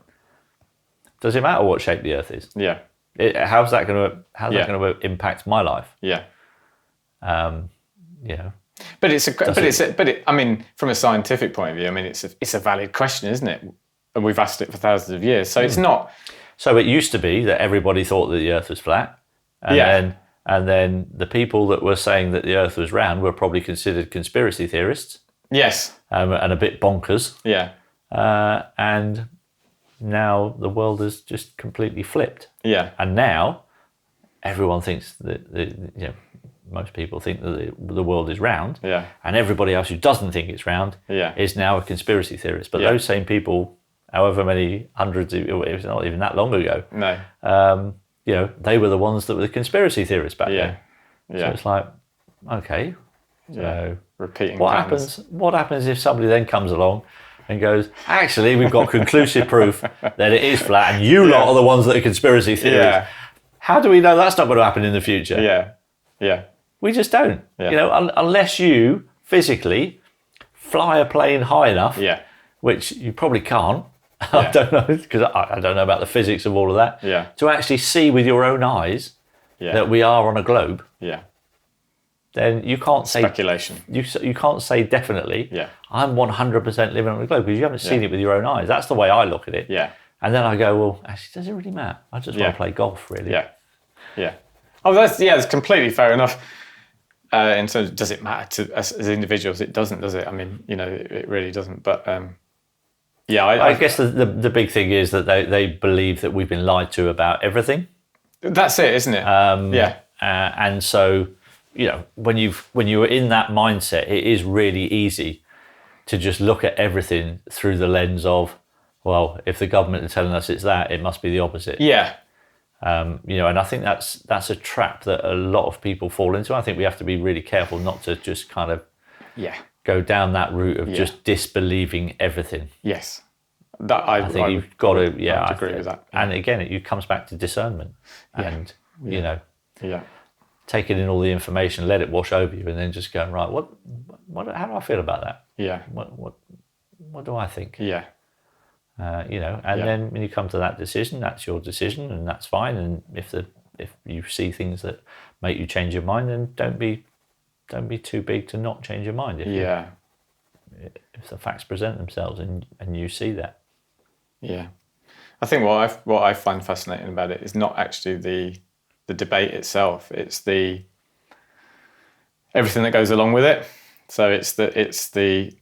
Does it matter what shape the Earth is? Yeah. How's that going to impact my life? Yeah. But I mean, from a scientific point of view, I mean, it's a valid question, isn't it? And we've asked it for thousands of years, so it's not. So it used to be that everybody thought that the Earth was flat, and then the people that were saying that the Earth was round were probably considered conspiracy theorists. Yes. And a bit bonkers. Yeah. And now the world has just completely flipped. Yeah. And now everyone thinks that most people think that the world is round. Yeah. And everybody else who doesn't think it's round is now a conspiracy theorist. But those same people, however many hundreds, it's not even that long ago. No. They were the ones that were the conspiracy theorists back then. Yeah. So it's like, okay. So repeating. What happens if somebody then comes along and goes, actually, we've got conclusive proof that it is flat, and you lot are the ones that are conspiracy theorists. Yeah. How do we know that's not going to happen in the future? Yeah. Yeah. We just don't. Yeah. Unless you physically fly a plane high enough, which you probably can't. I don't know, because I don't know about the physics of all of that. Yeah. To actually see with your own eyes that we are on a globe. Yeah. Then you can't say speculation. You can't say definitely. Yeah. I'm 100% living on a globe, because you haven't seen it with your own eyes. That's the way I look at it. Yeah. And then I go, well, actually, does it really matter? I just want to play golf, really. Yeah. Yeah. Oh, it's completely fair enough. In terms of, does it matter to us as individuals? It doesn't, does it? I mean, it really doesn't. But I guess the big thing is that they believe that we've been lied to about everything. That's it, isn't it? And so, when you're in that mindset, it is really easy to just look at everything through the lens of well, if the government are telling us it's that, it must be the opposite. Yeah. And I think that's a trap that a lot of people fall into. I think we have to be really careful not to just kind of go down that route of just disbelieving everything. Yes. I think you've got to, I agree with that. And again, it comes back to discernment and, Yeah. taking in all the information, let it wash over you, and then just going, right, how do I feel about that? Yeah. What do I think? Yeah. Then when you come to that decision, that's your decision, and that's fine. And if you see things that make you change your mind, then don't be too big to not change your mind. If the facts present themselves and you see that. Yeah. I think what I find fascinating about it is not actually the debate itself. It's everything that goes along with it. So it's the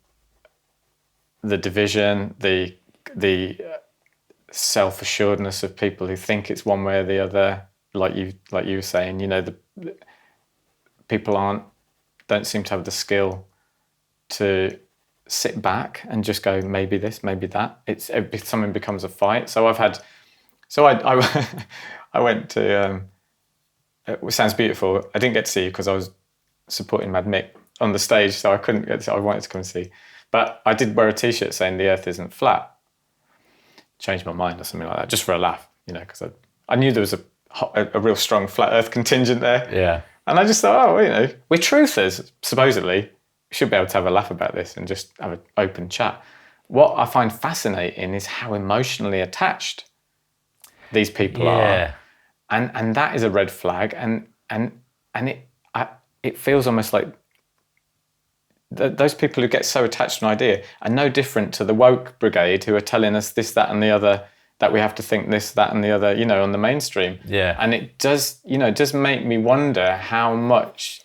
division, the self-assuredness of people who think it's one way or the other. Like you were saying, the people don't seem to have the skill to sit back and just go, maybe this, maybe that. Something becomes a fight. So I went to, it sounds beautiful. I didn't get to see you because I was supporting Mad Mick on the stage, so I couldn't get to, I wanted to come and see. But I did wear a t-shirt saying the earth isn't flat. Changed my mind or something like that, just for a laugh, because I knew there was a real strong flat earth contingent there. Yeah. And I just thought, we're truthers, supposedly. We should be able to have a laugh about this and just have an open chat. What I find fascinating is how emotionally attached these people are. And that is a red flag. And it feels almost like those people who get so attached to an idea are no different to the woke brigade who are telling us this, that, and the other, that we have to think this, that, and the other, on the mainstream. Yeah. And it does make me wonder how much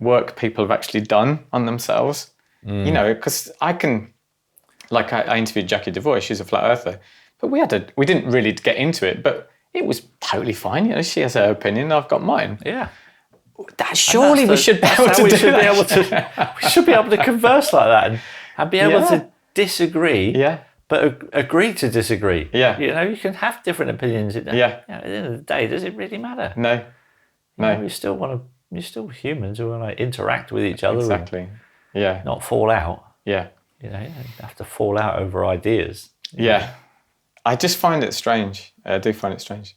work people have actually done on themselves. Because I interviewed Jackie Devoy, she's a flat earther, but we didn't really get into it, but it was totally fine. She has her opinion, I've got mine. Yeah. Surely we should be able to do that. We should be able to converse like that and be able to disagree, but agree to disagree. Yeah. You can have different opinions. At the end of the day, does it really matter? No. You're still humans who want to interact with each other. Exactly. And not fall out. Yeah. You have to fall out over ideas. Yeah. I just find it strange. I do find it strange.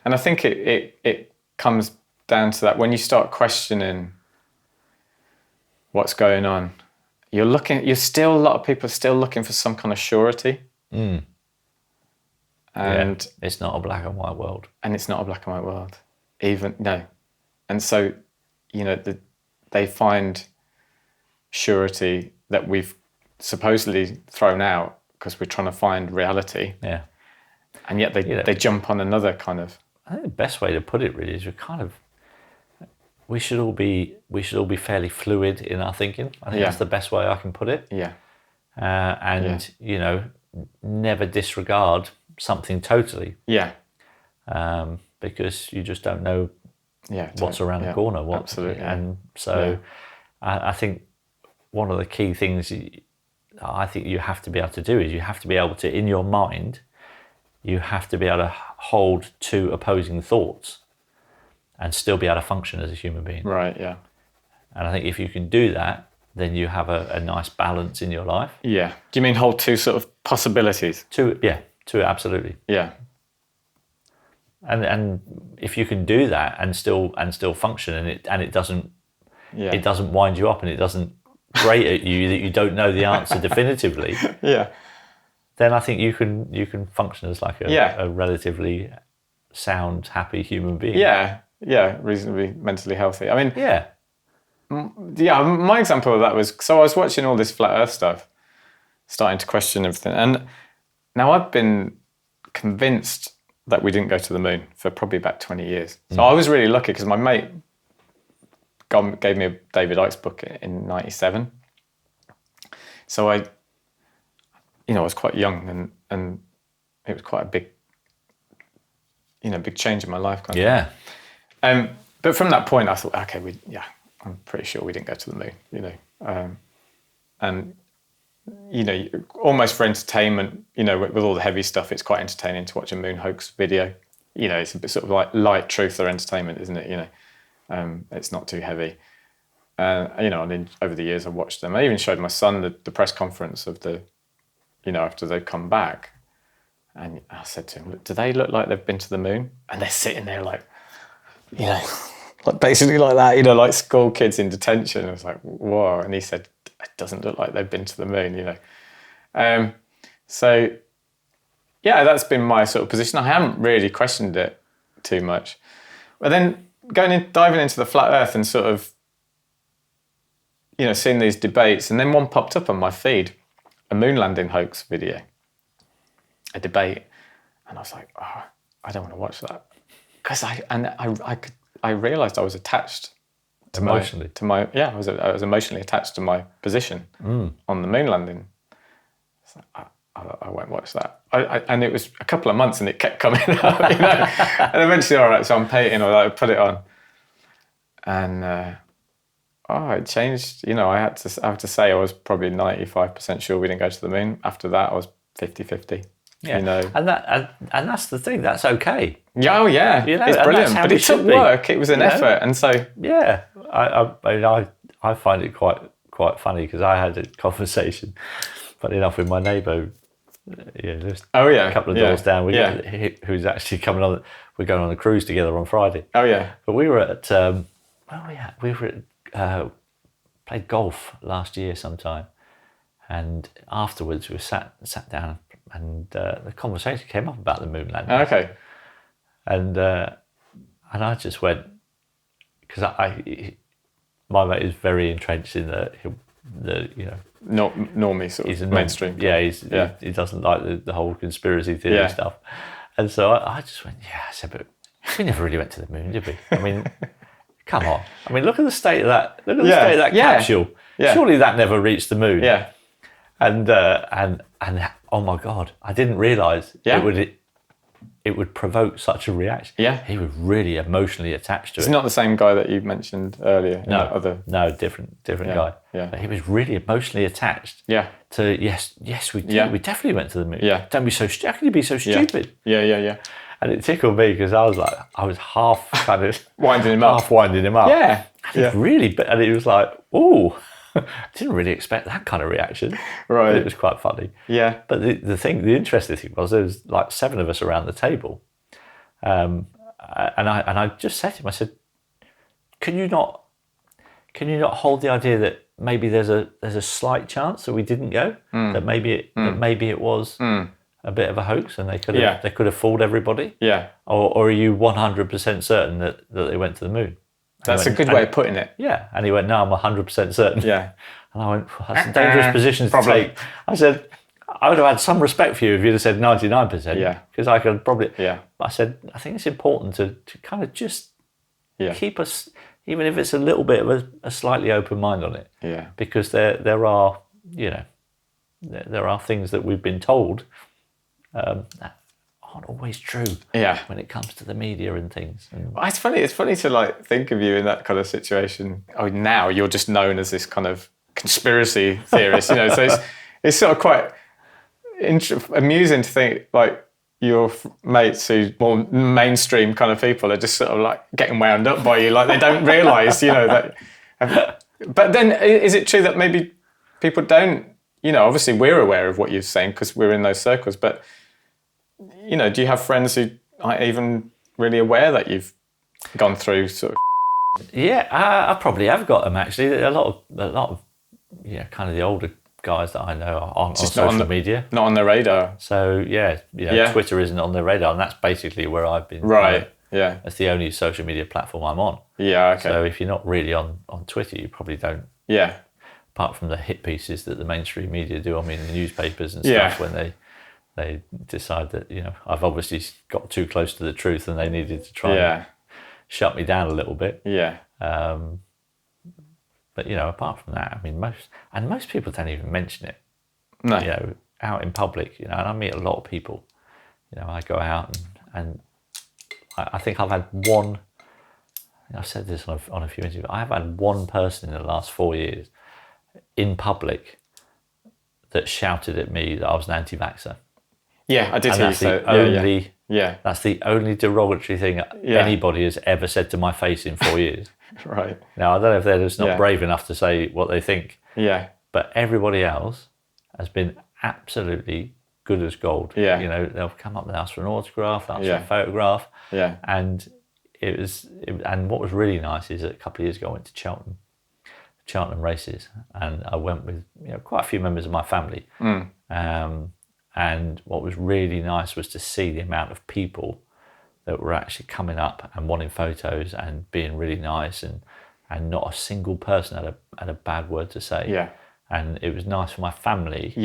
And I think it comes down to that when you start questioning what's going on, a lot of people are still looking for some kind of surety. And it's not a black and white world. And so, they find surety that we've supposedly thrown out because we're trying to find reality. Yeah. And yet they jump on another kind of. I think the best way to put it really is we should all be fairly fluid in our thinking. I think that's the best way I can put it. Yeah. Never disregard something totally. Yeah. Because you just don't know what's around the corner. Absolutely. And so I think one of the key things I think you have to be able to do is you have to be able to, in your mind, you have to be able to hold two opposing thoughts and still be able to function as a human being. Right, yeah. And I think if you can do that, then you have a nice balance in your life. Yeah. Do you mean hold two sort of possibilities? Two, absolutely. Yeah. And if you can do that and still function, and it doesn't wind you up and it doesn't grate at you that you don't know the answer definitively. Yeah. Then I think you can function as like a relatively sound, happy human being. Yeah. Yeah. Reasonably mentally healthy. I mean, yeah. My example of that was, so I was watching all this flat earth stuff, starting to question everything. And now I've been convinced that we didn't go to the moon for probably about 20 years. So I was really lucky because my mate gave me a David Icke book in 97. So I was quite young and it was quite a big, big change in my life. Kind of. But from that point I thought, okay, I'm pretty sure we didn't go to the moon, and almost for entertainment, with all the heavy stuff, it's quite entertaining to watch a moon hoax video. It's a bit sort of like light truth or entertainment, isn't it? It's not too heavy. And over the years I've watched them. I even showed my son the press conference of after they've come back. And I said to him, do they look like they've been to the moon? And they're sitting there like, like basically like that, like school kids in detention. I was like, whoa. And he said, it doesn't look like they've been to the moon, So, yeah, that's been my sort of position. I haven't really questioned it too much. But then diving into the flat earth and sort of, seeing these debates, and then one popped up on my feed, a moon landing hoax video, a debate, and I was like, oh, I don't want to watch that, because I realised I was attached to emotionally. I was emotionally attached to my position on the moon landing. So I won't watch that. And it was a couple of months, and it kept coming up, And eventually, all right, so I'm paying, or I put it on, and. It changed. I have to say I was probably 95% sure we didn't go to the moon. After that, I was 50-50. Yeah. And that's the thing. That's okay. Yeah, it's brilliant. But it took work. It was an effort, and so yeah. I find it quite funny, because I had a conversation, funny enough, with my neighbour. Just a couple of doors down. Who's actually coming on? We're going on a cruise together on Friday. Oh yeah. But we were at. Played golf last year sometime, and afterwards we sat down, and the conversation came up about the moon landing. Okay. And I just went, because my mate is very entrenched in the not normie sort of mainstream. He doesn't like the whole conspiracy theory stuff, and so I just went, I said, but we never really went to the moon, did we? I mean. Come on! I mean, look at the state of that. Look at the state of that capsule. Yeah. Surely that never reached the moon. Yeah. And oh my God! I didn't realise it would provoke such a reaction. Yeah. He was really emotionally attached to it. It's not the same guy that you mentioned earlier. No, different guy. Yeah. But he was really emotionally attached. Yeah. To yes, we did. Yeah. We definitely went to the moon. Yeah. Don't be so. How can you be so stupid? Yeah. And it tickled me, because I was half kind of winding him up. Yeah. And it really, and it was like, ooh, I didn't really expect that kind of reaction. Right. But it was quite funny. Yeah. But the interesting thing was, there was like 7 of us around the table, and I just said to him, I said, can you not hold the idea that maybe there's a slight chance that we didn't go, that maybe it was. A bit of a hoax, and they could have fooled everybody. Yeah. Or are you 100% certain that they went to the moon? That's a good way of putting it. Yeah. And he went, no, I'm 100% certain. Yeah. And I went, that's a dangerous position to take. I said, I would have had some respect for you if you'd have said 99%. Yeah. Because I could probably. Yeah. I said, I think it's important to kind of just keep us, even if it's a little bit of a slightly open mind on it. Yeah. Because there are things that we've been told. That aren't always true. Yeah. When it comes to the media and things. It's funny to like think of you in that kind of situation. Oh, now you're just known as this kind of conspiracy theorist, So it's sort of quite amusing to think like your mates who more mainstream kind of people are just sort of like getting wound up by you, like they don't realise, that. But then, is it true that maybe people don't? Obviously we're aware of what you're saying because we're in those circles, but. Do you have friends who aren't even really aware that you've gone through sort of? Yeah, I probably have got them actually. A lot of kind of the older guys that I know are on social media. Not on their radar. So Twitter isn't on their radar, and that's basically where I've been. Right. Yeah. That's the only social media platform I'm on. Yeah. Okay. So if you're not really on Twitter, you probably don't. Yeah. Apart from the hit pieces that the mainstream media do on me in the newspapers and stuff when they decide that I've obviously got too close to the truth and they needed to try and shut me down a little bit. Yeah. But apart from that, I mean, most people don't even mention it. No. Out in public, and I meet a lot of people. I go out and I think I've had one. I've said this on a few interviews. I have had one person in the last 4 years in public that shouted at me that I was an anti-vaxxer. Yeah, I did hear you say that's the only derogatory thing anybody has ever said to my face in 4 years. Right. Now, I don't know if they're just not brave enough to say what they think. Yeah. But everybody else has been absolutely good as gold. Yeah. You know, they'll come up and ask for an autograph, ask for a photograph. Yeah. And and what was really nice is that a couple of years ago I went to Cheltenham races, and I went with quite a few members of my family. And what was really nice was to see the amount of people that were actually coming up and wanting photos and being really nice, and not a single person had a bad word to say. Yeah. And it was nice for my family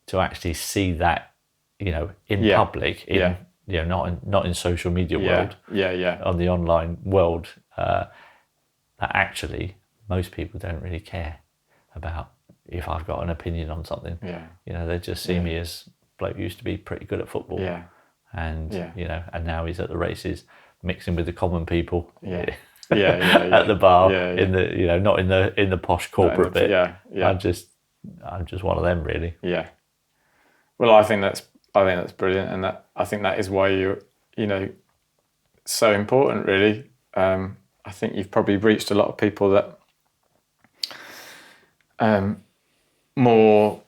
to actually see that, in public, not in social media world, on the online world, that actually most people don't really care about if I've got an opinion on something. Yeah. They just see me as bloke who used to be pretty good at football. Yeah. And and now he's at the races mixing with the common people. Yeah. At the bar, in the not in the posh corporate bit. I'm just one of them, really. Yeah. Well, I think that's brilliant, and I think that is why you're so important, really. I think you've probably reached a lot of people that more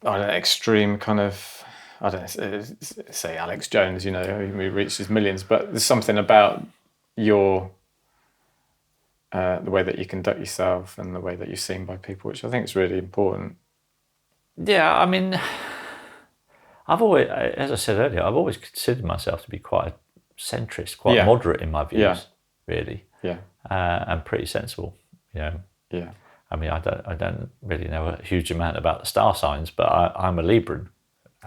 extreme kind of, I don't know, say Alex Jones, who reaches millions, but there's something about your the way that you conduct yourself and the way that you're seen by people, which I think is really important. Yeah, I mean, I've always, as I said earlier, I've always considered myself to be quite a centrist, quite moderate in my views, really. Yeah. And pretty sensible, Yeah. I mean, I don't really know a huge amount about the star signs, but I'm a Libran.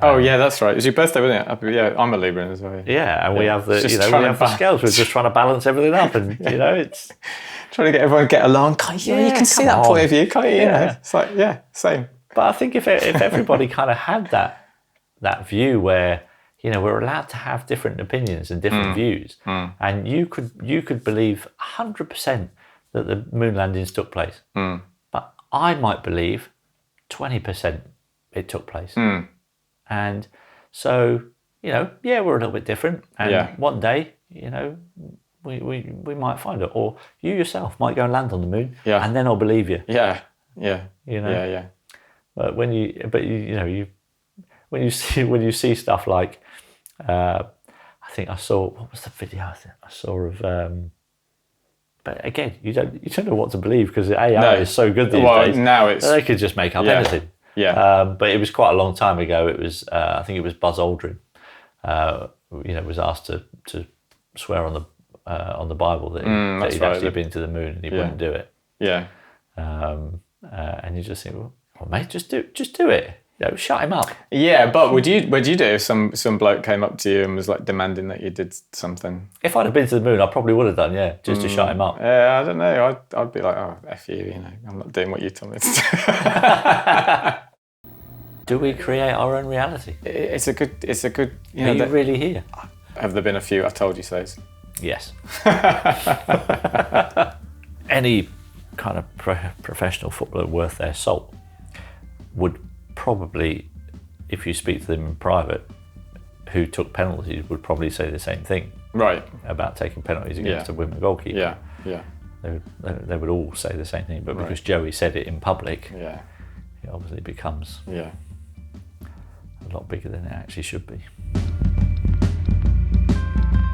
Oh yeah, that's right. It's your birthday, wasn't it? Yeah, I'm a Libran as well. Yeah, and we have the the scales. We're just trying to balance everything up, and it's trying to get everyone to get along. You can see that point of view, can't you? It's like same. But I think if everybody kind of had that view where we're allowed to have different opinions and different views, and you could believe 100% that the moon landings took place, but I might believe 20% it took place. And so, we're a little bit different. And one day, we might find it. Or you yourself might go and land on the moon. Yeah. And then I'll believe you. Yeah. But when you see stuff like, I think I saw, what was the video I saw of, but again, you don't know what to believe because the AI is so good these days. Now they could just make up anything. Yeah. But it was quite a long time ago. It was, I think it was Buzz Aldrin, was asked to swear on the Bible that he'd actually been to the moon and he wouldn't do it. Yeah. And you just think, well, mate, just do it. Shut him up. Yeah, but would you do if some bloke came up to you and was like demanding that you did something? If I'd have been to the moon, I probably would have done, just to shut him up. Yeah, I don't know. I'd be like, oh, F you, I'm not doing what you told me to do. Do we create our own reality? It's a good. Are you really here? Have there been a few I told you so's? Yes. Any kind of professional footballer worth their salt would probably, if you speak to them in private, who took penalties, would probably say the same thing. Right. About taking penalties against a women goalkeeper. Yeah. They would all say the same thing, but because Joey said it in public, it obviously becomes a lot bigger than it actually should be.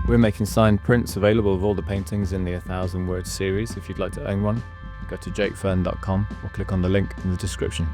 We're making signed prints available of all the paintings in the 1,000 Word series. If you'd like to own one, go to jakefern.com or click on the link in the description.